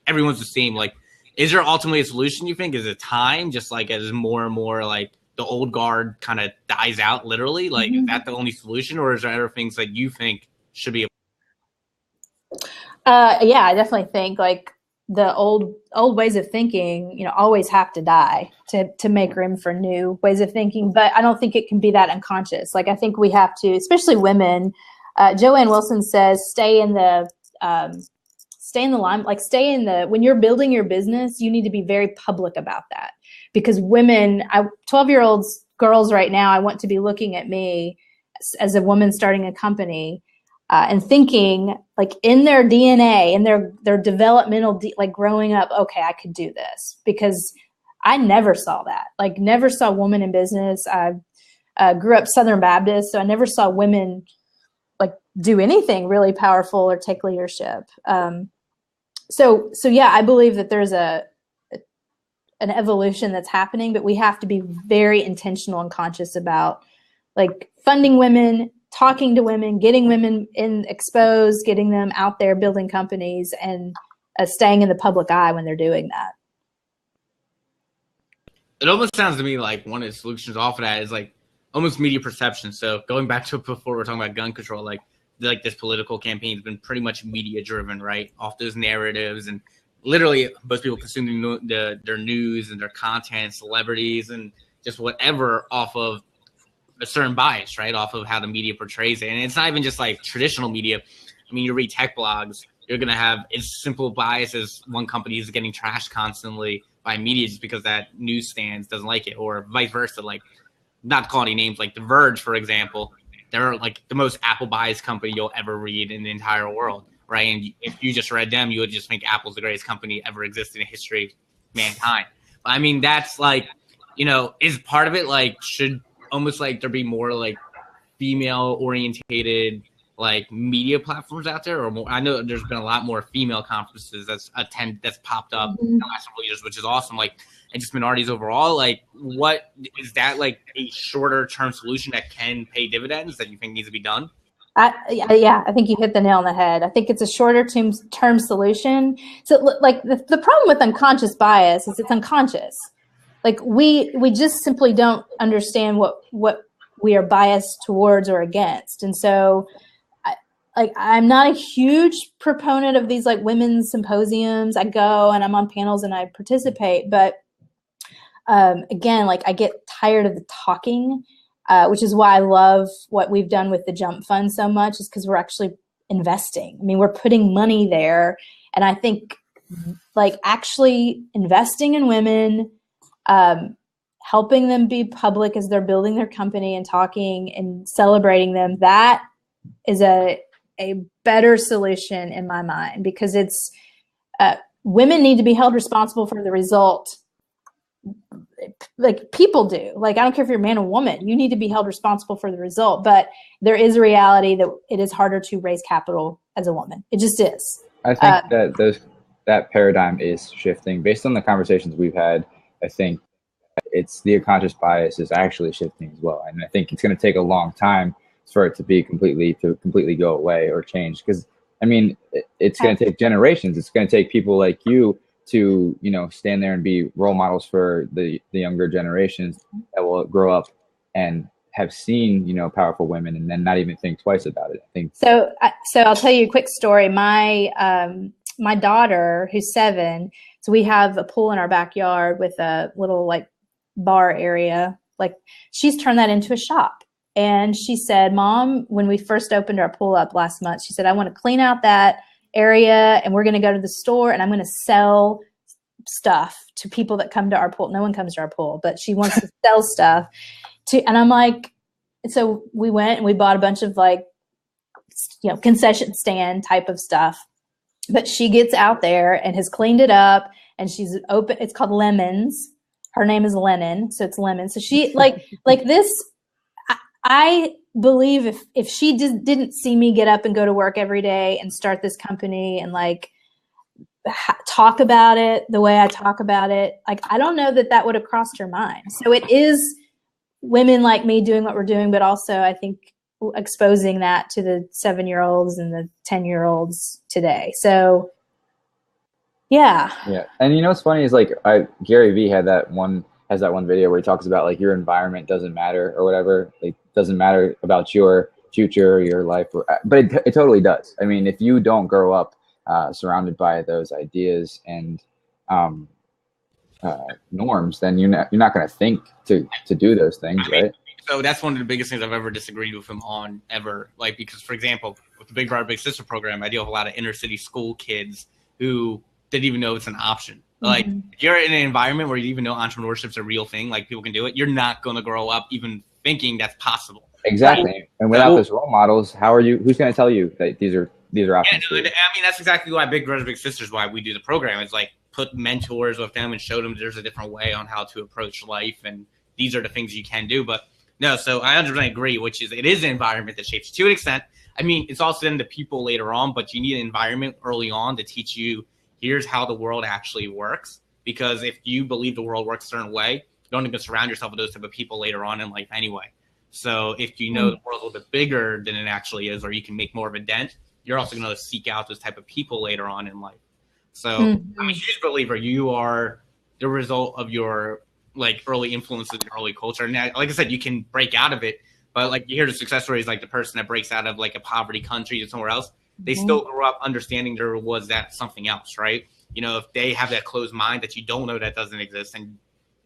everyone's the same. Like, is there ultimately a solution, you think? Is it time? Just like as more and more like the old guard kind of dies out, literally? Like, is that the only solution, or is there other things that you think should be? Yeah, I definitely think like the old ways of thinking, always have to die to make room for new ways of thinking. But I don't think it can be that unconscious. Like, I think we have to, especially women. Joanne Wilson says, stay in the line, like when you're building your business, you need to be very public about that, because women, 12-year-old girls right now, I want to be looking at me as a woman starting a company and thinking like in their DNA, in their developmental, like growing up, okay, I could do this, because I never saw that, like never saw women in business. I grew up Southern Baptist, so I never saw women like do anything really powerful or take leadership. So yeah, I believe that there's an evolution that's happening, but we have to be very intentional and conscious about like funding women, talking to women, getting women exposed, getting them out there building companies, and staying in the public eye when they're doing that. It almost sounds to me like one of the solutions off of that is like almost media perception. So going back to before we were talking about gun control, like this political campaign has been pretty much media driven, right? Off those narratives, and literally most people consume their news and their content, celebrities, and just whatever off of a certain bias, right? Off of how the media portrays it. And it's not even just like traditional media. I mean, you read tech blogs, you're going to have as simple bias as one company is getting trashed constantly by media just because that newsstand doesn't like it, or vice versa. Like, not calling any names, like The Verge, for example, they're like the most Apple biased company you'll ever read in the entire world, right? And if you just read them, you would just think Apple's the greatest company ever existed in the history of mankind. But I mean, that's like, is part of it like, should almost like there be more like female orientated like media platforms out there, or more? I know there's been a lot more female conferences that's popped up in the last several years, which is awesome. Like, and just minorities overall, like, what is that, like a shorter term solution that can pay dividends that you think needs to be done? Yeah, I think you hit the nail on the head. I think it's a shorter term solution. So like the problem with unconscious bias is it's unconscious. Like we just simply don't understand what we are biased towards or against. And so like, I'm not a huge proponent of these like women's symposiums. I go and I'm on panels and I participate, but again, like I get tired of the talking, which is why I love what we've done with the Jump Fund so much, is because we're actually investing. I mean, we're putting money there. And I think like actually investing in women, helping them be public as they're building their company and talking and celebrating them, that is a better solution in my mind, because it's women need to be held responsible for the result. Like people do. Like, I don't care if you're a man or woman, you need to be held responsible for the result. But there is a reality that it is harder to raise capital as a woman. It just is. I think that paradigm is shifting based on the conversations we've had. I think it's the unconscious bias is actually shifting as well. And I think it's going to take a long time for it to be completely go away or change. Because I mean, it's going to take generations. It's going to take people like you to, you know, stand there and be role models for the younger generations that will grow up and have seen, you know, powerful women and then not even think twice about it. I think so. So I'll tell you a quick story. My daughter, who's 7, so we have a pool in our backyard with a little like bar area. Like, she's turned that into a shop. And she said, Mom, when we first opened our pool up last month, she said, I want to clean out that area and we're going to go to the store and I'm going to sell stuff to people that come to our pool. No one comes to our pool, but she wants to sell stuff and I'm like, so we went and we bought a bunch of like, you know, concession stand type of stuff, but she gets out there and has cleaned it up and she's open. It's called Lemons. Her name is Lennon. So it's Lemon. So she like this, I believe if she just didn't see me get up and go to work every day and start this company and like talk about it the way I talk about it, like, I don't know that would have crossed her mind. So it is women like me doing what we're doing, but also I think exposing that to the 7-year-olds and the 10-year-olds today. So yeah. And you know what's funny is like Gary Vee has that one video where he talks about like your environment doesn't matter or whatever. Like, doesn't matter about your future, your life, but it totally does. I mean, if you don't grow up surrounded by those ideas and norms, then you're not going to think to do those things, right? So that's one of the biggest things I've ever disagreed with him on ever. Like, because for example, with the Big Brother Big Sister program, I deal with a lot of inner city school kids who didn't even know it's an option. Like, if you're in an environment where you even know entrepreneurship's a real thing, like people can do it, you're not going to grow up even thinking that's possible. Exactly. Right? And without those role models, who's going to tell you that these are options? Yeah, I mean, that's exactly why Big Brother Big Sisters, why we do the program. It's like put mentors with them and show them there's a different way on how to approach life. And these are the things you can do. But no, so I 100% agree, which is it is an environment that shapes you to an extent. I mean, it's also then the people later on, but you need an environment early on to teach you here's how the world actually works. Because if you believe the world works a certain way, you don't need to surround yourself with those type of people later on in life anyway. So if you know the world's a little bit bigger than it actually is, or you can make more of a dent, you're also going to seek out those type of people later on in life. So I'm a huge believer you are the result of your like early influences in early culture. And like I said, you can break out of it, but like you hear the success stories, like the person that breaks out of like a poverty country to somewhere else, they still grew up understanding there was that something else, right? You know, if they have that closed mind that you don't know that doesn't exist, and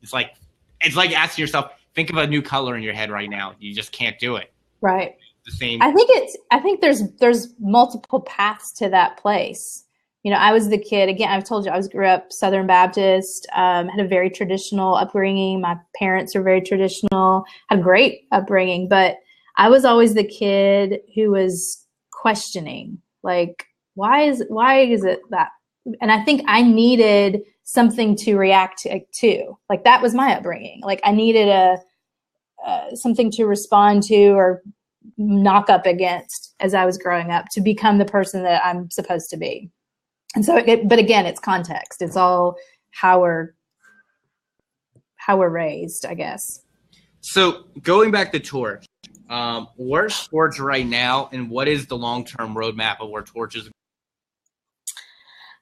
it's like asking yourself, think of a new color in your head right now. You just can't do it. Right. The same. I think there's multiple paths to that place. You know, I was the kid, again, I've told you, grew up Southern Baptist, had a very traditional upbringing. My parents are very traditional, had a great upbringing, but I was always the kid who was questioning, like, why is it that? And I think I needed something to react to. Like, that was my upbringing. Like, I needed something to respond to or knock up against as I was growing up to become the person that I'm supposed to be. And so, but again, it's context. It's all how we're raised, I guess. So going back to Torch, where's Torch right now, and what is the long-term roadmap of where Torch is?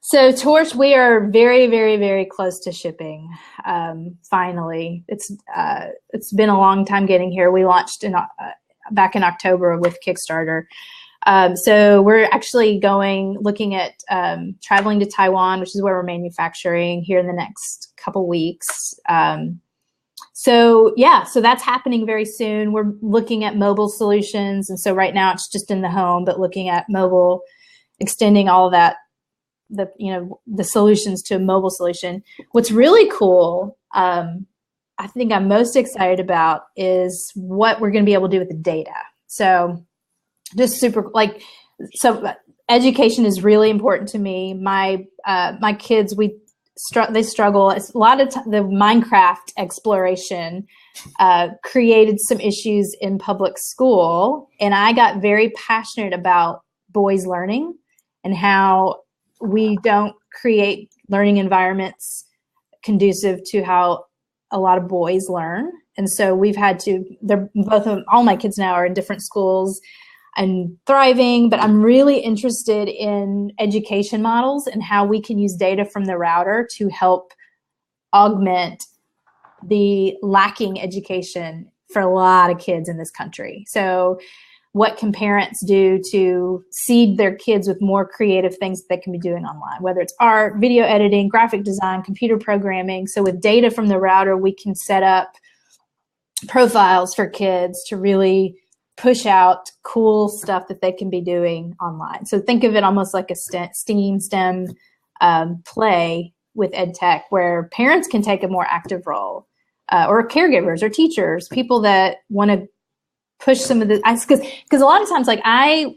So Torch, we are very, very, very close to shipping. Finally, it's been a long time getting here. We launched back in October with Kickstarter. So we're actually looking at traveling to Taiwan, which is where we're manufacturing here in the next couple weeks. So that's happening very soon. We're looking at mobile solutions. And so right now it's just in the home, but looking at mobile, extending all of that, the solutions to a mobile solution. What's really cool, I think I'm most excited about is what we're going to be able to do with the data. So just education is really important to me. My kids, they struggle. It's a lot of the Minecraft exploration created some issues in public school, and I got very passionate about boys learning and how we don't create learning environments conducive to how a lot of boys learn. And so we've had to. All my kids now are in different schools and thriving, but I'm really interested in education models and how we can use data from the router to help augment the lacking education for a lot of kids in this country. So what can parents do to seed their kids with more creative things that they can be doing online, whether it's art, video editing, graphic design, computer programming. So with data from the router, we can set up profiles for kids to really push out cool stuff that they can be doing online. So think of it almost like a STEM play with EdTech, where parents can take a more active role, or caregivers or teachers, people that want to push some of the, because a lot of times, like, I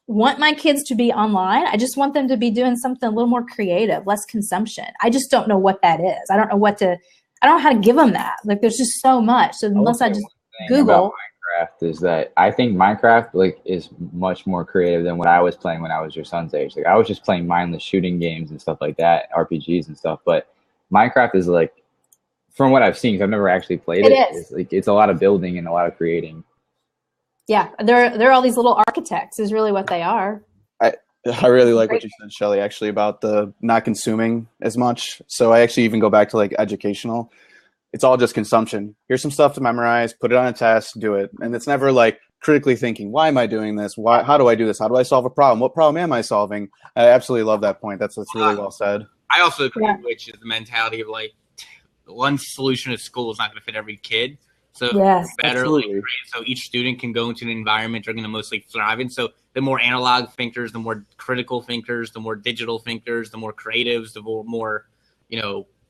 want my kids to be online. I just want them to be doing something a little more creative, less consumption. I just don't know what that is. I don't know how to give them that. Like, there's just so much. So unless I just Google. Minecraft is that I think Minecraft is much more creative than what I was playing when I was your son's age. Like, I was just playing mindless shooting games and stuff like that, RPGs and stuff. But Minecraft is, like, from what I've seen, because I've never actually played it, it's a lot of building and a lot of creating. Yeah, they're all these little architects is really what they are. I really like what you said, Shelley, actually, about the not consuming as much. So I actually even go back to, like, educational. It's all just consumption. Here's some stuff to memorize, put it on a test, do it. And it's never like critically thinking, why am I doing this? How do I do this? How do I solve a problem? What problem am I solving? I absolutely love that point. That's really well said. I also agree, which is the mentality of, like, one solution at school is not going to fit every kid. So better, like, so each student can go into an environment they're going to mostly thrive in. So the more analog thinkers, the more critical thinkers, the more digital thinkers, the more creatives, the more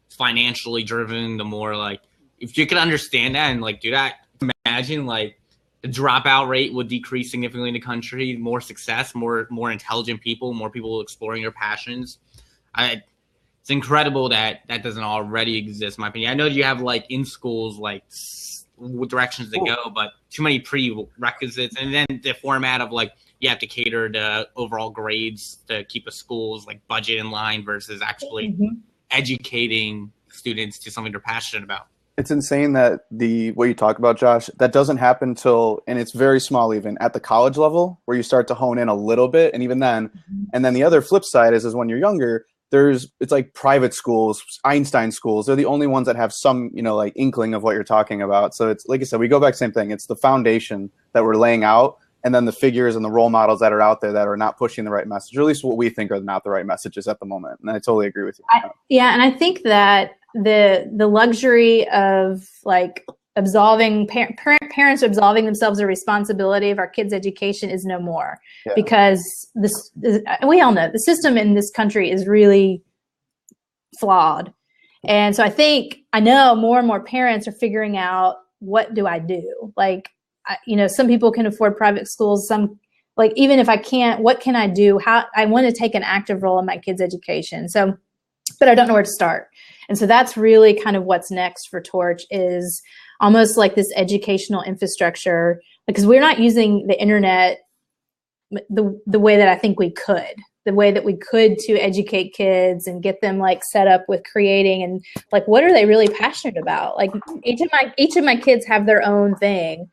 financially driven, the more, like, if you can understand that and, like, do that, imagine, like, the dropout rate would decrease significantly in the country, more success, more intelligent people, more people exploring their passions. It's incredible that doesn't already exist, in my opinion. I know you have, like, in schools, like, directions to go, but too many prerequisites, and then the format of, like, you have to cater to overall grades to keep a school's, like, budget in line versus actually educating students to something they're passionate about. It's insane that what you talk about, Josh, that doesn't happen and it's very small, even at the college level, where you start to hone in a little bit, and even then, and then the other flip side is when you're younger, it's like private schools, Einstein schools. They're the only ones that have some, like, inkling of what you're talking about. So it's, like I said, we go back to the same thing. It's the foundation that we're laying out, and then the figures and the role models that are out there that are not pushing the right message, or at least what we think are not the right messages at the moment. And I totally agree with you. And I think that the luxury of, like, absolving parents absolving themselves of responsibility of our kids' education is no more, because we all know the system in this country is really flawed. And so I know more and more parents are figuring out, what do I do? Like, some people can afford private schools. Some, like, even if I can't, what can I do? How I want to take an active role in my kids' education. So, but I don't know where to start. And so that's really kind of what's next for Torch, is almost like this educational infrastructure, because we're not using the internet the way that I think we could, the way that we could to educate kids and get them, like, set up with creating and, like, what are they really passionate about? Like, each of my kids have their own thing.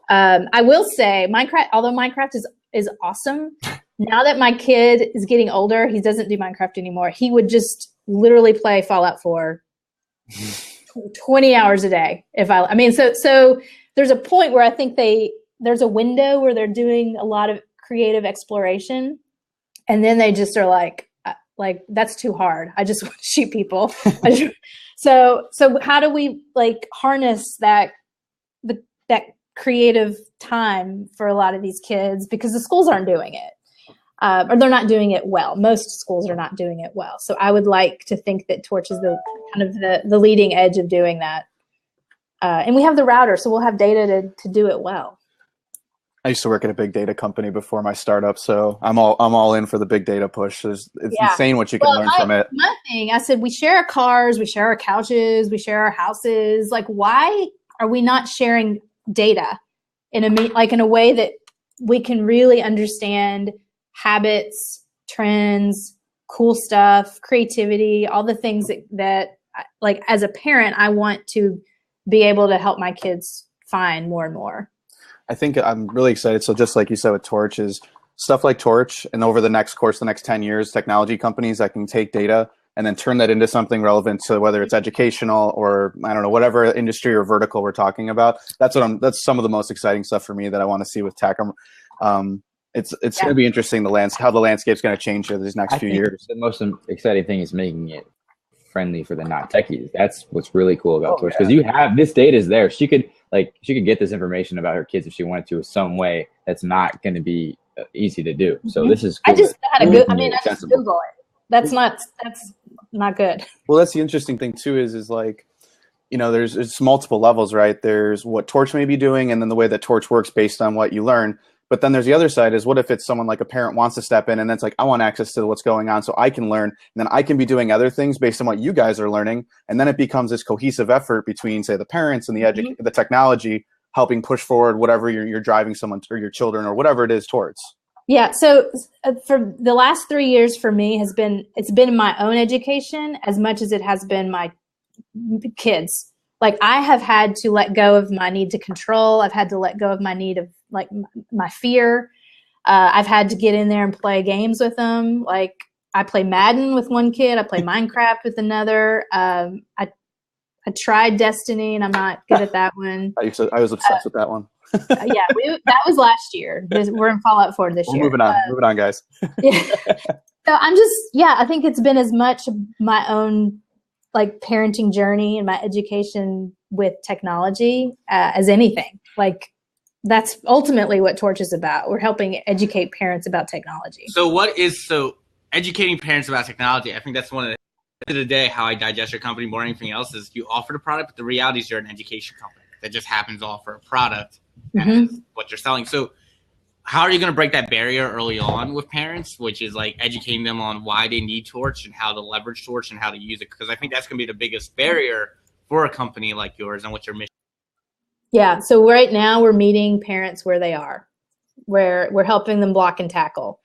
I will say although Minecraft is awesome, now that my kid is getting older, he doesn't do Minecraft anymore. He would just literally play Fallout 4 20 hours a day. So there's a point where I think there's a window where they're doing a lot of creative exploration. And then they just are like, that's too hard. I just want to shoot people. So how do we like harness that creative time for a lot of these kids, because the schools aren't doing it, or they're not doing it well. Most schools are not doing it well. So I would like to think that Torch is the kind of the leading edge of doing that. And we have the router, so we'll have data to do it well. I used to work at a big data company before my startup, so I'm all in for the big data push. It's insane what you can learn from it. My thing, I said, we share our cars, we share our couches, we share our houses. Like, why are we not sharing data in a way that we can really understand habits, trends, cool stuff, creativity, all the things that like as a parent, I want to be able to help my kids find more and more. I think I'm really excited. So just like you said with Torch, is stuff like Torch, and over the next 10 years, technology companies that can take data and then turn that into something relevant to whether it's educational or, I don't know, whatever industry or vertical we're talking about. That's some of the most exciting stuff for me that I want to see with tech. It's going to be interesting, how the landscape's going to change over these next few years. The most exciting thing is making it friendly for the not techies. That's what's really cool about Torch, because you have this data is there. She could get this information about her kids if she wanted to some way that's not going to be easy to do. So this is cool. I just Google it. That's not good. Well, that's the interesting thing too, is like, there's multiple levels, right? There's what Torch may be doing, and then the way that Torch works based on what you learn. But then there's the other side, is what if it's someone like a parent wants to step in and then it's like, I want access to what's going on so I can learn, and then I can be doing other things based on what you guys are learning. And then it becomes this cohesive effort between, say, the parents and the technology, helping push forward whatever you're driving someone or your children or whatever it is towards. Yeah. So for the last 3 years for me it's been my own education as much as it has been my kids. Like, I have had to let go of my need to control. I've had to let go of my need of like my fear. I've had to get in there and play games with them. Like, I play Madden with one kid. I play Minecraft with another. I tried Destiny, and I'm not good at that one. I was obsessed with that one. That was last year. We're in Fallout 4 this year. Moving on, guys. Yeah. So I think it's been as much my own like parenting journey and my education with technology as anything. Like, that's ultimately what Torch is about. We're helping educate parents about technology. So educating parents about technology, I think that's one of the end of the day, how I digest your company more than anything else is you offer the product, but the reality is you're an education company that just happens to offer a product as what you're selling. So how are you going to break that barrier early on with parents, which is like educating them on why they need Torch and how to leverage Torch and how to use it? Because I think that's going to be the biggest barrier for a company like yours and what your mission. Yeah. So right now we're meeting parents where they are, where we're helping them block and tackle.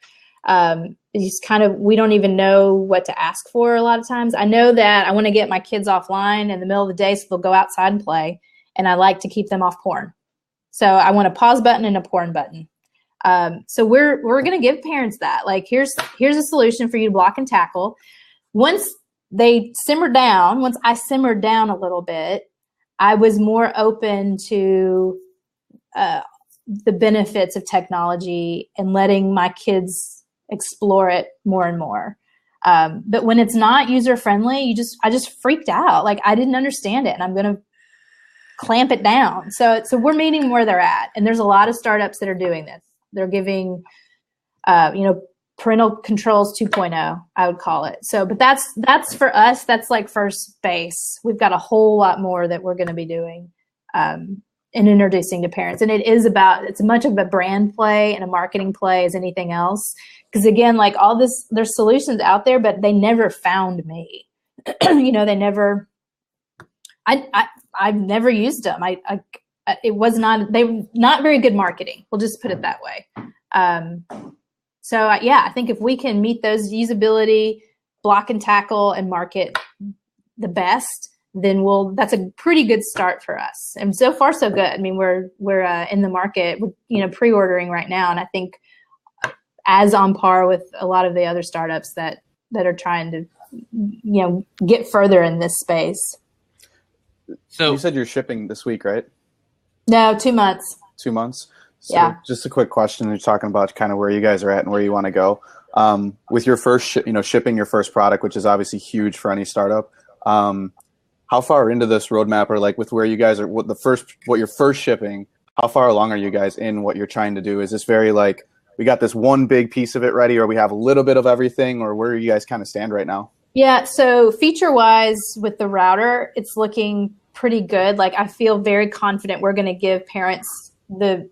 We don't even know what to ask for a lot of times. I know that I want to get my kids offline in the middle of the day so they'll go outside and play, and I like to keep them off porn. So I want a pause button and a porn button. So we're going to give parents that. Like, here's a solution for you to block and tackle. Once I simmered down a little bit, I was more open to the benefits of technology and letting my kids explore it more and more. But when it's not user friendly, I just freaked out. Like, I didn't understand it, and I'm going to clamp it down. So we're meeting where they're at. And there's a lot of startups that are doing this. They're giving, parental controls 2.0, I would call it. So, but that's for us, that's like first base. We've got a whole lot more that we're going to be doing and introducing to parents. And it's as much of a brand play and a marketing play as anything else. Because again, like all this, there's solutions out there, but they never found me. I've never used them. They were not very good marketing. We'll just put it that way. I think if we can meet those usability, block and tackle, and market the best, then that's a pretty good start for us. And so far, so good. I mean, we're in the market, pre-ordering right now, and I think as on par with a lot of the other startups that are trying to, get further in this space. So you said you're shipping this week, right? No, 2 months. 2 months. So Yeah. just a quick question. You're talking about kind of where you guys are at and where you want to go. With your first, shipping your first product, which is obviously huge for any startup. How far into this roadmap, or like with where you guys are, what you're first shipping, how far along are you guys in what you're trying to do? Is this very like, we got this one big piece of it ready, or we have a little bit of everything, or where you guys kind of stand right now? Yeah. So feature wise with the router, it's looking pretty good. Like I feel very confident we're going to give parents the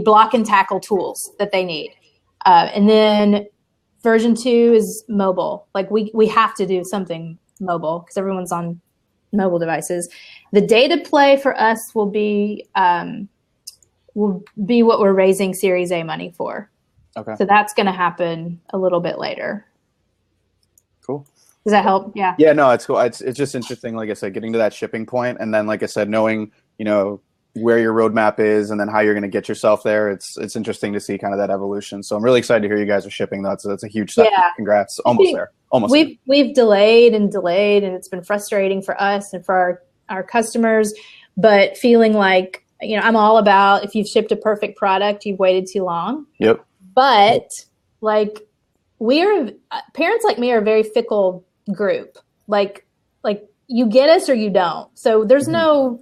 block and tackle tools that they need. And then version 2 is mobile. Like we have to do something mobile because everyone's on mobile devices. The data play for us will be what we're raising Series A money for. Okay. So that's going to happen a little bit later. Cool. Does that help? Yeah. Yeah, no, it's cool. It's just interesting, like I said, getting to that shipping point, and then, like I said, knowing, where your roadmap is and then how you're going to get yourself there. It's interesting to see kind of that evolution. So I'm really excited to hear you guys are shipping. That's a huge step. Yeah. Congrats. Almost there. We've delayed, and it's been frustrating for us and for our customers, but feeling like, I'm all about, if you've shipped a perfect product, you've waited too long. Yep. But like parents like me are a very fickle group. Like you get us or you don't. So there's no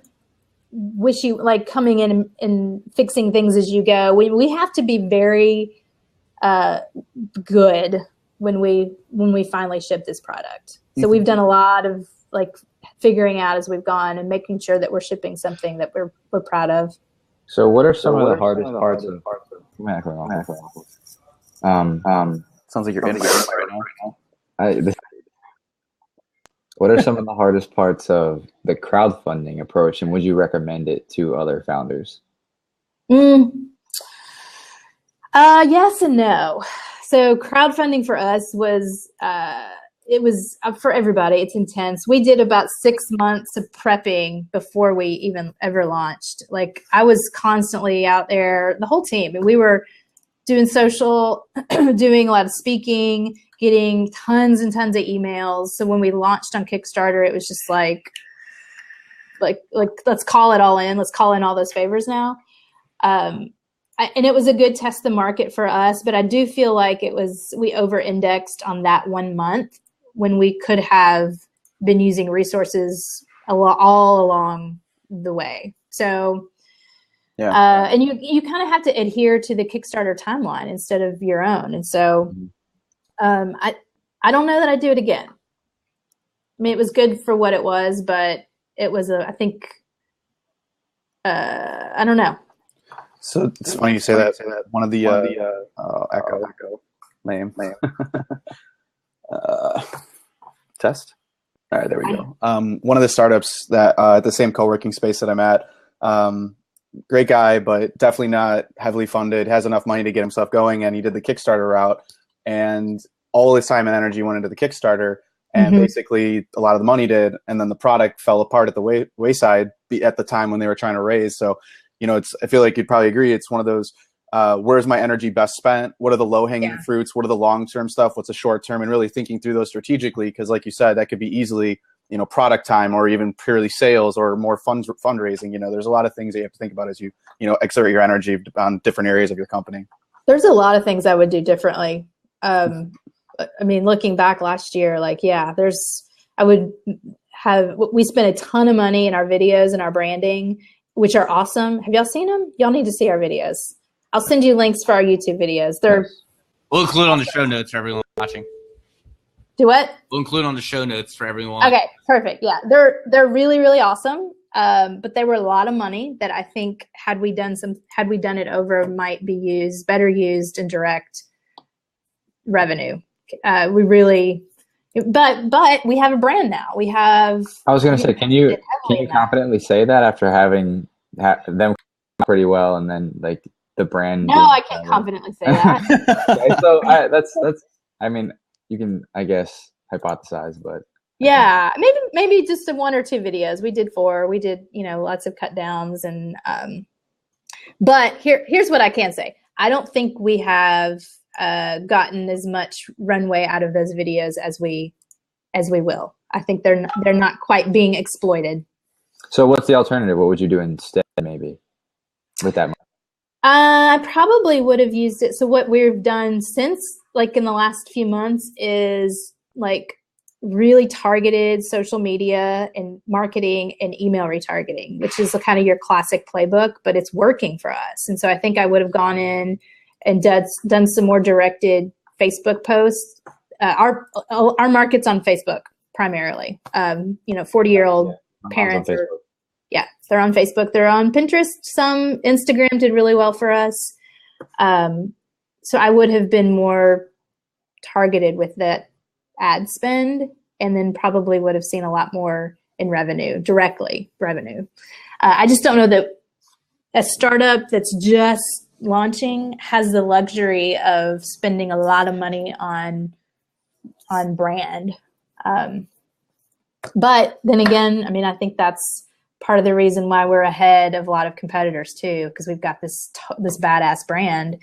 coming in and fixing things as you go. We have to be very good when we finally ship this product. So we've done a lot of figuring out as we've gone and making sure that we're shipping something that we're proud of. So what are some of the hardest parts of sounds like you're in right now. What are some of the hardest parts of the crowdfunding approach, and would you recommend it to other founders? Yes and no. So crowdfunding for us was it was for everybody. It's intense. We did about 6 months of prepping before we even ever launched. Like I was constantly out there, the whole team, and we were doing social, doing a lot of speaking, getting tons and tons of emails. So when we launched on Kickstarter, it was just like let's call it all in. Let's call in all those favors now. And it was a good test the market for us, but I do feel like we over-indexed on that 1 month when we could have been using resources all along the way. So, yeah. And you kind of have to adhere to the Kickstarter timeline instead of your own. And so, I don't know that I'd do it again. I mean, it was good for what it was, but it was I don't know. So it's funny you say that. One of the echo name. Test. All right, there we go. One of the startups that at the same co-working space that I'm at, great guy, but definitely not heavily funded, has enough money to get himself going, and he did the Kickstarter route, and all his time and energy went into the Kickstarter, and basically a lot of the money did, and then the product fell apart at the wayside at the time when they were trying to raise. So, I feel like you'd probably agree, it's one of those, where's my energy best spent? What are the low-hanging fruits? What are the long-term stuff? What's the short-term? And really thinking through those strategically, because like you said, that could be easily, product time or even purely sales or more fundraising. There's a lot of things that you have to think about as you, exert your energy on different areas of your company. There's a lot of things I would do differently. I mean, looking back last year, we spent a ton of money in our videos and our branding, which are awesome. Have y'all seen them? Y'all need to see our videos. I'll send you links for our YouTube videos. We'll include on the show notes for everyone watching. Do what? We'll include on the show notes for everyone. Okay, perfect. Yeah, they're really, really awesome. But they were a lot of money that I think had we done it over, might be better used in direct revenue. But we have a brand now. I was going to say, can you confidently say that after having them pretty well, and then the brand? No, I can't confidently say that. Okay, so that's. I mean, you can, I guess, hypothesize, but yeah, maybe just 1 or 2 videos. We did 4. We did lots of cut downs, and but here's what I can say. I don't think we have gotten as much runway out of those videos as we will. I think they're not quite being exploited. So what's the alternative? What would you do instead, maybe, with that money? I probably would have used it. So what we've done since, like in the last few months, is like really targeted social media and marketing and email retargeting, which is kind of your classic playbook, but it's working for us. And so I think I would have gone in and done some more directed Facebook posts. Our market's on Facebook primarily. 40-year-old parents are, they're on Facebook. They're on Pinterest. Some Instagram did really well for us. So I would have been more targeted with that ad spend, and then probably would have seen a lot more in revenue. I just don't know that a startup that's just launching has the luxury of spending a lot of money on brand. But then again, I mean, I think that's part of the reason why we're ahead of a lot of competitors too, because we've got this badass brand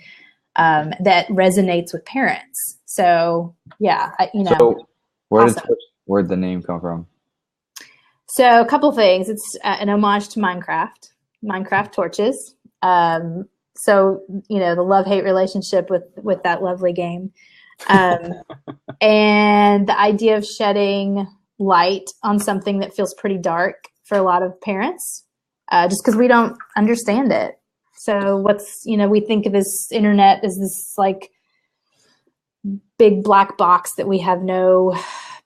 that resonates with parents. So yeah, So where'd the name come from? So a couple things. It's an homage to Minecraft torches. So the love-hate relationship with that lovely game, and the idea of shedding light on something that feels pretty dark for a lot of parents, just because we don't understand it. So we think of this internet as this like big black box that we have no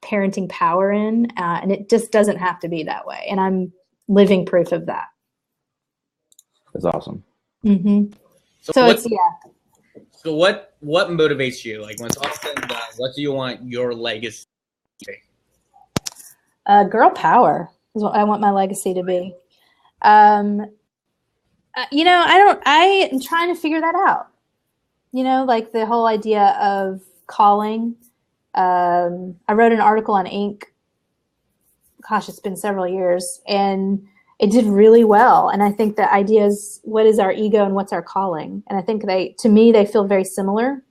parenting power in, and it just doesn't have to be that way. And I'm living proof of that. That's awesome. Mm-hmm. So what motivates you? Like when it's all said and done, what do you want your legacy to be? Girl power is what I want my legacy to be. I am trying to figure that out. Like the whole idea of calling. I wrote an article on Inc. Gosh, it's been several years, and it did really well. And I think the idea is, what is our ego and what's our calling? And I think they feel very similar.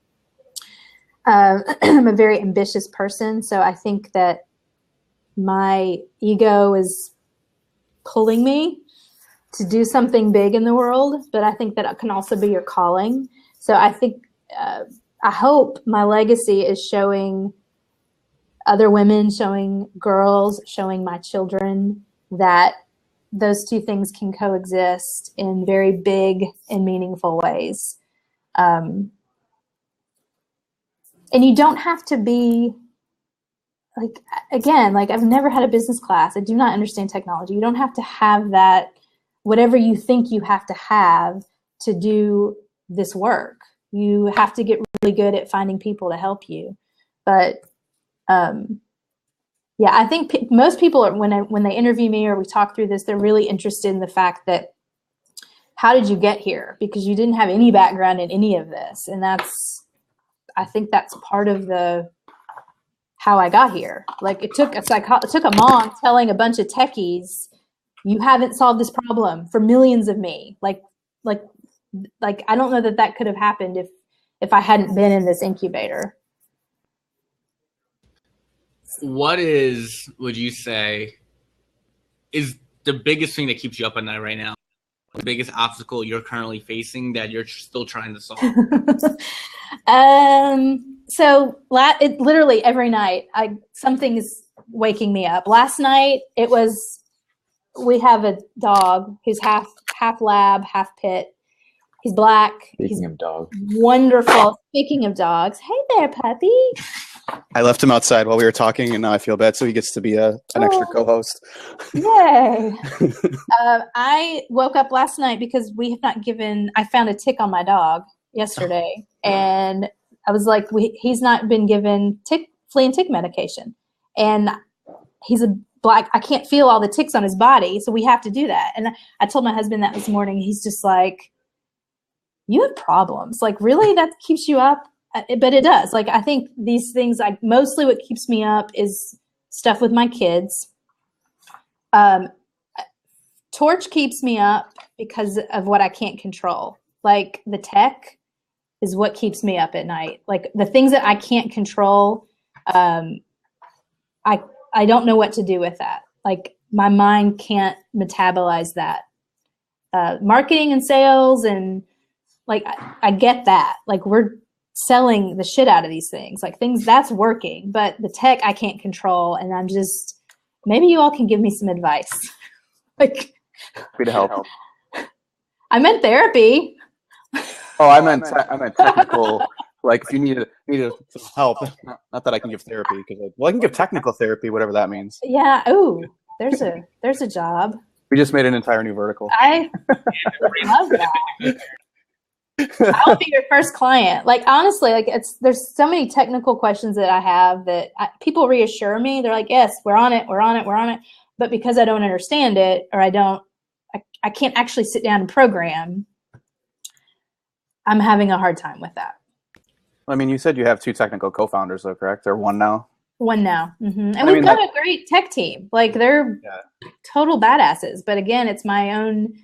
I'm a very ambitious person, so I think that my ego is pulling me to do something big in the world, but I think that it can also be your calling. So I think, I hope my legacy is showing other women, showing girls, showing my children that those two things can coexist in very big and meaningful ways. And you don't have to be I've never had a business class. I do not understand technology. You don't have to have that, whatever you think you have to do this work. You have to get really good at finding people to help you. But I think most people are, when they interview me or we talk through this, they're really interested in the fact that, how did you get here? Because you didn't have any background in any of this. And I think that's part of how I got here. Like it took a mom telling a bunch of techies, you haven't solved this problem, for millions of me. Like I don't know that could have happened if I hadn't been in this incubator. What would you say is the biggest thing that keeps you up at night right now? The biggest obstacle you're currently facing that you're still trying to solve? So literally every night, something is waking me up. Last night we have a dog who's half lab, half pit. He's black. Speaking of dogs. Wonderful. Speaking of dogs. Hey there, puppy. I left him outside while we were talking, and now I feel bad, so he gets to be an extra co-host. Yay. I woke up last night because I found a tick on my dog yesterday, and I was like, he's not been given flea and tick medication. And he's I can't feel all the ticks on his body, so we have to do that. And I told my husband that this morning. He's just like, you have problems. Like, really? That keeps you up? But it does. Like, I think these things, mostly what keeps me up is stuff with my kids. Torch keeps me up because of what I can't control. Like, the tech is what keeps me up at night. Like, the things that I can't control, I don't know what to do with that. Like, my mind can't metabolize that. Marketing and sales and like, I get that. Like, we're selling the shit out of these things, like things that's working, but the tech I can't control. And I'm just, maybe you all can give me some advice. Like, Happy to help. I meant therapy. Oh, I meant technical. Like, if you need help, not that I can give therapy, because I can give technical therapy, whatever that means. Yeah. Oh, there's a job. We just made an entire new vertical. I love that. I'll be your first client. Like, honestly, like, there's so many technical questions that I have that people reassure me. They're like, yes, we're on it. But because I don't understand it, or I can't actually sit down and program, I'm having a hard time with that. I mean, you said you have 2 technical co-founders, though, correct? Or one now? One now. Mm-hmm. And we've got a great tech team. Like, they're total badasses. But again, it's my own.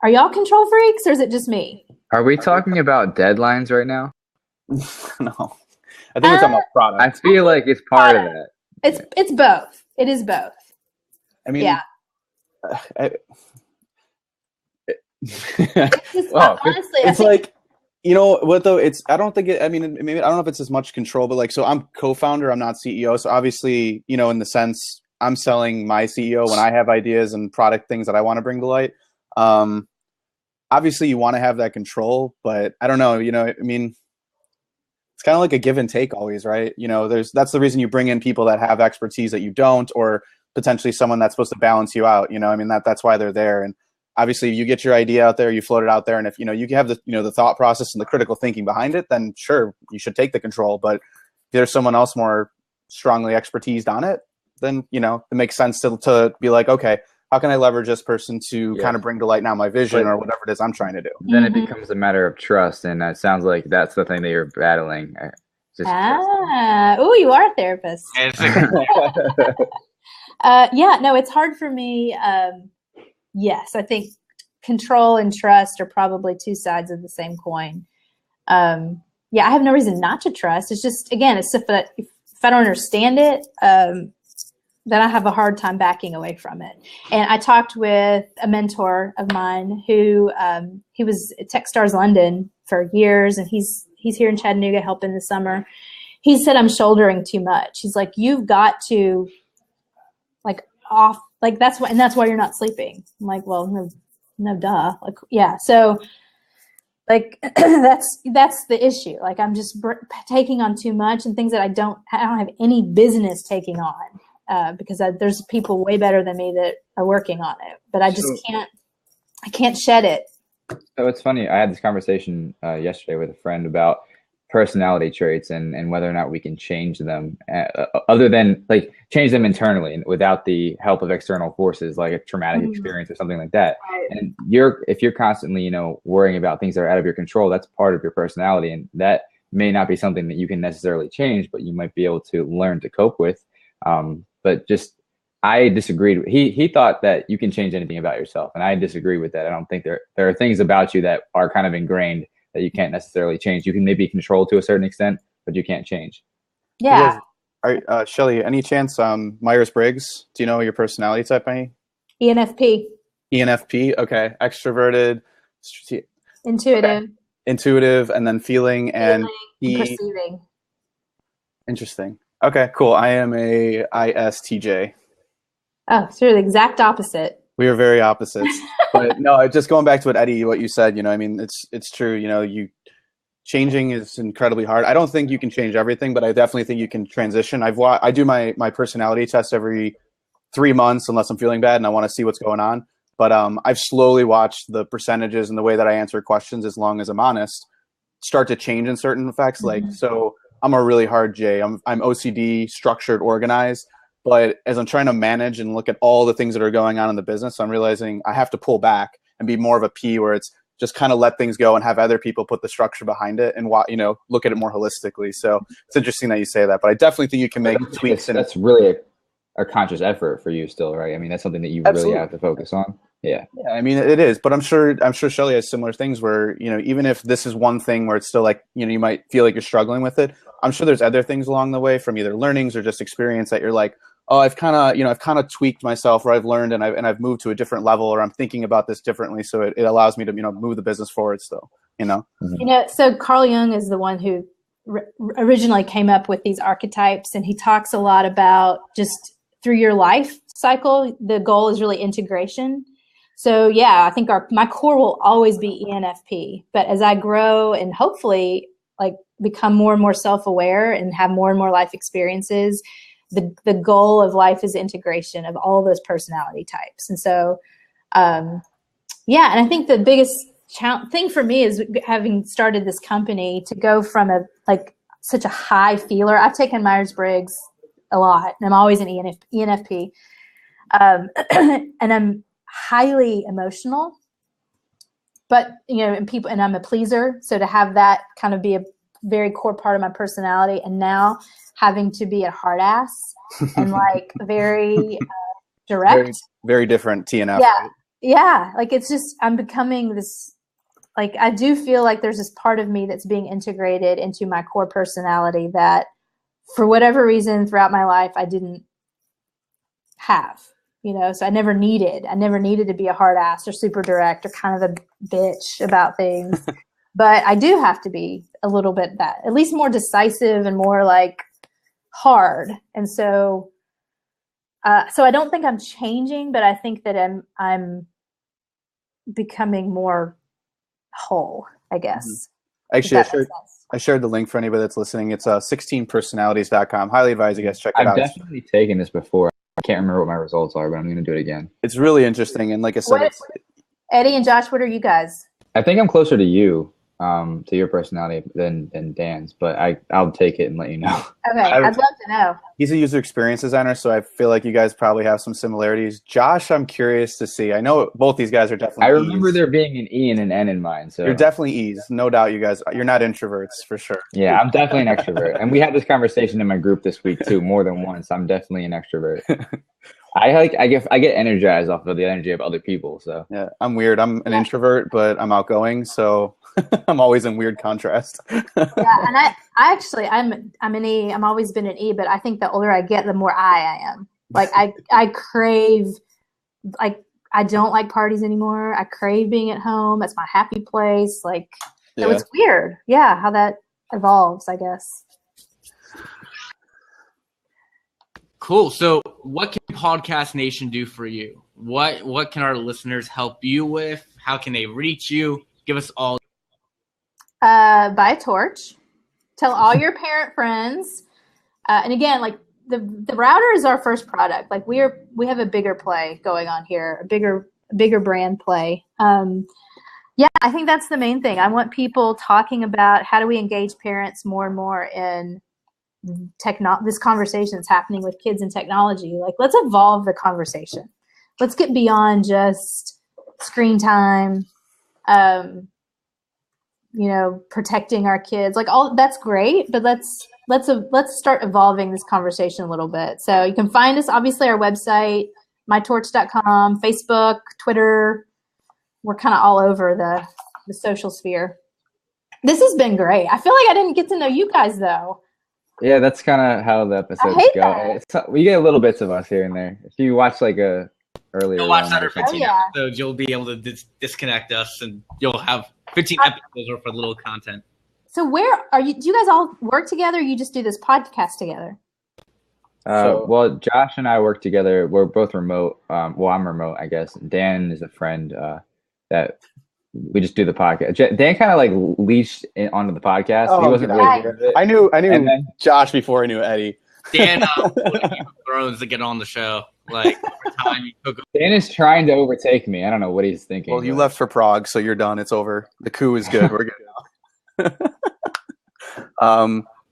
Are y'all control freaks, or is it just me? Are we talking about deadlines right now? No. I think it's on my product. I feel like it's part of that. It's both. It is both. I mean, yeah. Honestly, it's like, you know what though? I don't think I don't know if it's as much control, but like, so I'm co-founder, I'm not CEO. So obviously, you know, in the sense, I'm selling my CEO when I have ideas and product things that I want to bring to light. Obviously you want to have that control, but I don't know, you know, I mean, it's kind of like a give and take always, right? You know, that's the reason you bring in people that have expertise that you don't, or potentially someone that's supposed to balance you out. You know, I mean, that's why they're there. And obviously you get your idea out there, you float it out there. And if, you know, you have the thought process and the critical thinking behind it, then sure, you should take the control. But if there's someone else more strongly expertised on it, then, you know, it makes sense to be like, okay, how can I leverage this person to kind of bring to light now my vision or whatever it is I'm trying to do? Then it becomes a matter of trust. And it sounds like that's the thing that you're battling. Oh, you are a therapist. Yeah, no, it's hard for me. Yes, I think control and trust are probably 2 sides of the same coin. Yeah, I have no reason not to trust. It's just, again, it's if I don't understand it, then I have a hard time backing away from it. And I talked with a mentor of mine who he was at Techstars London for years, and he's here in Chattanooga helping this summer. He said, I'm shouldering too much. He's like, you've got to that's why you're not sleeping. I'm like, well, no duh. Like, yeah. So like, that's the issue. Like, I'm just taking on too much and things that I don't have any business taking on, because there's people way better than me that are working on it, but I just can't shed it. So it's funny. I had this conversation yesterday with a friend about personality traits and whether or not we can change them, other than like change them internally and without the help of external forces, like a traumatic experience or something like that. Right. And if you're constantly, you know, worrying about things that are out of your control, that's part of your personality, and that may not be something that you can necessarily change, but you might be able to learn to cope with. But just, I disagreed. He thought that you can change anything about yourself, and I disagree with that. I don't think there are things about you that are kind of ingrained that you can't necessarily change. You can maybe control to a certain extent, but you can't change. Yeah. Shelley, any chance Myers-Briggs? Do you know your personality type? Any? ENFP. ENFP. Okay. Extroverted. Intuitive. Okay. Intuitive, and then feeling and perceiving. Interesting. Okay, cool. I am a ISTJ. Oh, so you're the exact opposite. We are very opposites. But no, just going back to what you said, you know, I mean, it's true. You know, changing is incredibly hard. I don't think you can change everything, but I definitely think you can transition. I do my personality test every 3 months unless I'm feeling bad and I want to see what's going on. But I've slowly watched the percentages and the way that I answer questions, as long as I'm honest, start to change in certain effects. Like, so I'm a really hard J. I'm OCD, structured, organized. But as I'm trying to manage and look at all the things that are going on in the business, I'm realizing I have to pull back and be more of a P, where it's just kind of let things go and have other people put the structure behind it and, you know, look at it more holistically. So it's interesting that you say that, but I definitely think you can make tweaks. That's really a conscious effort for you still, right? I mean, that's something that you really have to focus on. Yeah. Yeah, I mean, it is, but I'm sure Shelley has similar things where, you know, even if this is one thing where it's still like, you know, you might feel like you're struggling with it, I'm sure there's other things along the way from either learnings or just experience that you're like, oh, I've kind of tweaked myself, or I've learned and I've moved to a different level, or I'm thinking about this differently. So it allows me to, you know, move the business forward still. you know? So Carl Jung is the one who originally came up with these archetypes, and he talks a lot about just through your life cycle, the goal is really integration. So yeah, I think my core will always be ENFP, but as I grow and hopefully like become more and more self-aware and have more and more life experiences, the goal of life is integration of all those personality types. And so, and I think the biggest thing for me is having started this company to go from such a high feeler. I've taken Myers-Briggs a lot, and I'm always an ENFP. And I'm highly emotional, but, and I'm a pleaser. So to have that kind of be a very core part of my personality, and now having to be a hard ass and like very direct. Very, very different TNF. Yeah. Right? Yeah. Like it's just, I'm becoming this, like, I do feel like there's this part of me that's being integrated into my core personality that for whatever reason throughout my life, I didn't have, so I never needed to be a hard ass or super direct or kind of a bitch about things. But I do have to be a little bit that, at least more decisive and more like hard. And so I don't think I'm changing, but I think that I'm becoming more whole, I guess. Actually, I shared the link for anybody that's listening. It's 16personalities.com. Highly advise you guys check it out. I've definitely taken this before. I can't remember what my results are, but I'm going to do it again. It's really interesting. And like I said, Eddie and Josh, what are you guys? I think I'm closer to you, to your personality than Dan's, but I'll take it and let you know. Okay, I'd love to know. He's a user experience designer, so I feel like you guys probably have some similarities. Josh, I'm curious to see. I know both these guys are definitely I remember E's. there being an E and an N in mine. So you're definitely E's. No doubt you guys, you're not introverts for sure. Yeah, I'm definitely an extrovert. And we had this conversation in my group this week too, more than once. I'm definitely an extrovert. I get energized off of the energy of other people. So yeah, I'm weird. I'm an introvert, but I'm outgoing, so I'm always in weird contrast. Yeah, and I'm an E. I'm always been an E, but I think the older I get, the more I am. Like I crave, like I don't like parties anymore. I crave being at home. That's my happy place. Like so it's weird. Yeah, how that evolves, I guess. Cool. So what can Pawdcast Nation do for you? What can our listeners help you with? How can they reach you? Give us all. Buy a torch. Tell all your parent friends. And again, like the router is our first product. Like we have a bigger play going on here, a bigger brand play. Yeah, I think that's the main thing. I want people talking about how do we engage parents more and more in this conversation that's happening with kids and technology. Like, let's evolve the conversation. Let's get beyond just screen time, protecting our kids. Like, all that's great, but let's start evolving this conversation a little bit. So you can find us, obviously, our website, mytorch.com, Facebook, Twitter. We're kind of all over the social sphere. This has been great. I feel like I didn't get to know you guys, though. Yeah, that's kind of how the episodes go. We get little bits of us here and there. If you watch like a earlier, you'll watch that or 15 episodes, you'll be able to disconnect us, and you'll have 15 episodes worth of little content. So where are you? Do you guys all work together? Or you just do this podcast together? Well, Josh and I work together. We're both remote. Well, I'm remote, I guess. Dan is a friend that we just do the podcast. Dan kind of like leashed onto the podcast. He wasn't really good at it. I knew Josh before I knew Eddie. Dan, Thrones to get on the show. Like every time you took. Dan is trying to overtake me. I don't know what he's thinking. Well, you left for Prague, so you're done. It's over. The coup is good. We're good now.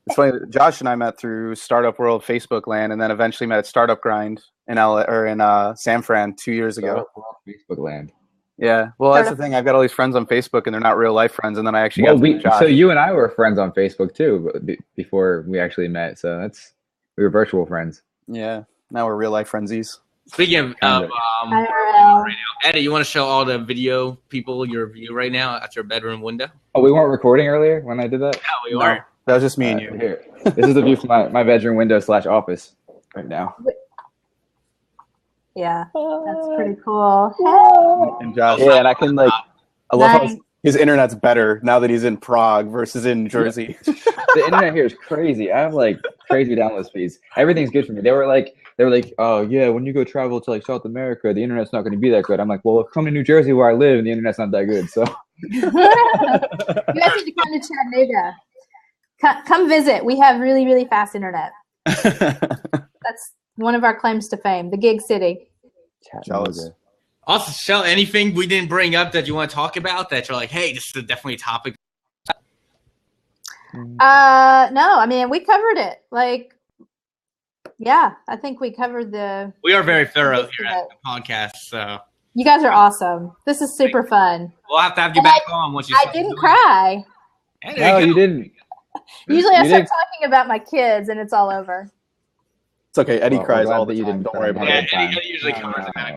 It's funny. Josh and I met through Startup World Facebook Land, and then eventually met at Startup Grind in San Fran 2 years ago. Facebook Land. Yeah, well, that's the thing. I've got all these friends on Facebook, and they're not real life friends. And then I actually got Josh. So you and I were friends on Facebook too, before we actually met. So we were virtual friends. Yeah, now we're real life friendsies. Speaking of right now, Eddie, you want to show all the video people your view right now at your bedroom window? Oh, we weren't recording earlier when I did that. Yeah, we weren't. That was just me and you. Here, this is the view from my bedroom window / office right now. Yeah, that's pretty cool. And Josh, and I can I love how his internet's better now that he's in Prague versus in Jersey. The internet here is crazy. I have like crazy download speeds. Everything's good for me. They were like, oh yeah, when you go travel to like South America, the internet's not going to be that good. I'm like, well, come to New Jersey where I live, and the internet's not that good. So you guys need to come to Chattanooga. Come visit. We have really, really fast internet. That's one of our claims to fame, the gig city. Jealous. Also, Shelley, anything we didn't bring up that you want to talk about that you're like, hey, this is definitely a topic? No, I mean, we covered it. Like, yeah, I think we covered We are very thorough here at the podcast, so. You guys are awesome. This is super fun. We'll have to have you back on once you I didn't cry. No, you didn't. Usually I start talking about my kids and it's all over. It's okay. Eddie cries all that the time. Don't worry about it. Eddie usually covers it back.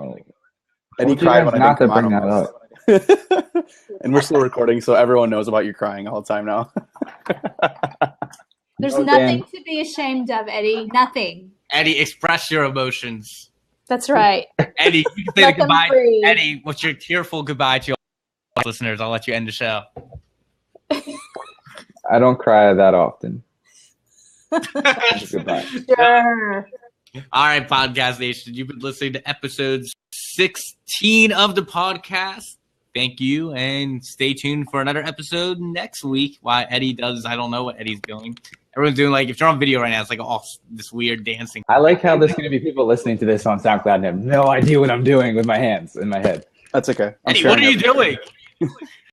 Eddie cried when I didn't come that on. up. And we're still recording, so everyone knows about you crying all the time now. There's nothing to be ashamed of, Eddie. Nothing. Eddie, express your emotions. That's right. Eddie, you can say the goodbye. Eddie, what's your tearful goodbye to all listeners? I'll let you end the show. I don't cry that often. Goodbye. Sure. All right, Podcast Nation. You've been listening to episode 16 of the podcast. Thank you, and stay tuned for another episode next week. While Eddie does, I don't know what Eddie's doing. Everyone's doing like, if you're on video right now, it's like all this weird dancing. I like how there's going to be people listening to this on SoundCloud and have no idea what I'm doing with my hands in my head. That's okay. Eddie, what are you doing?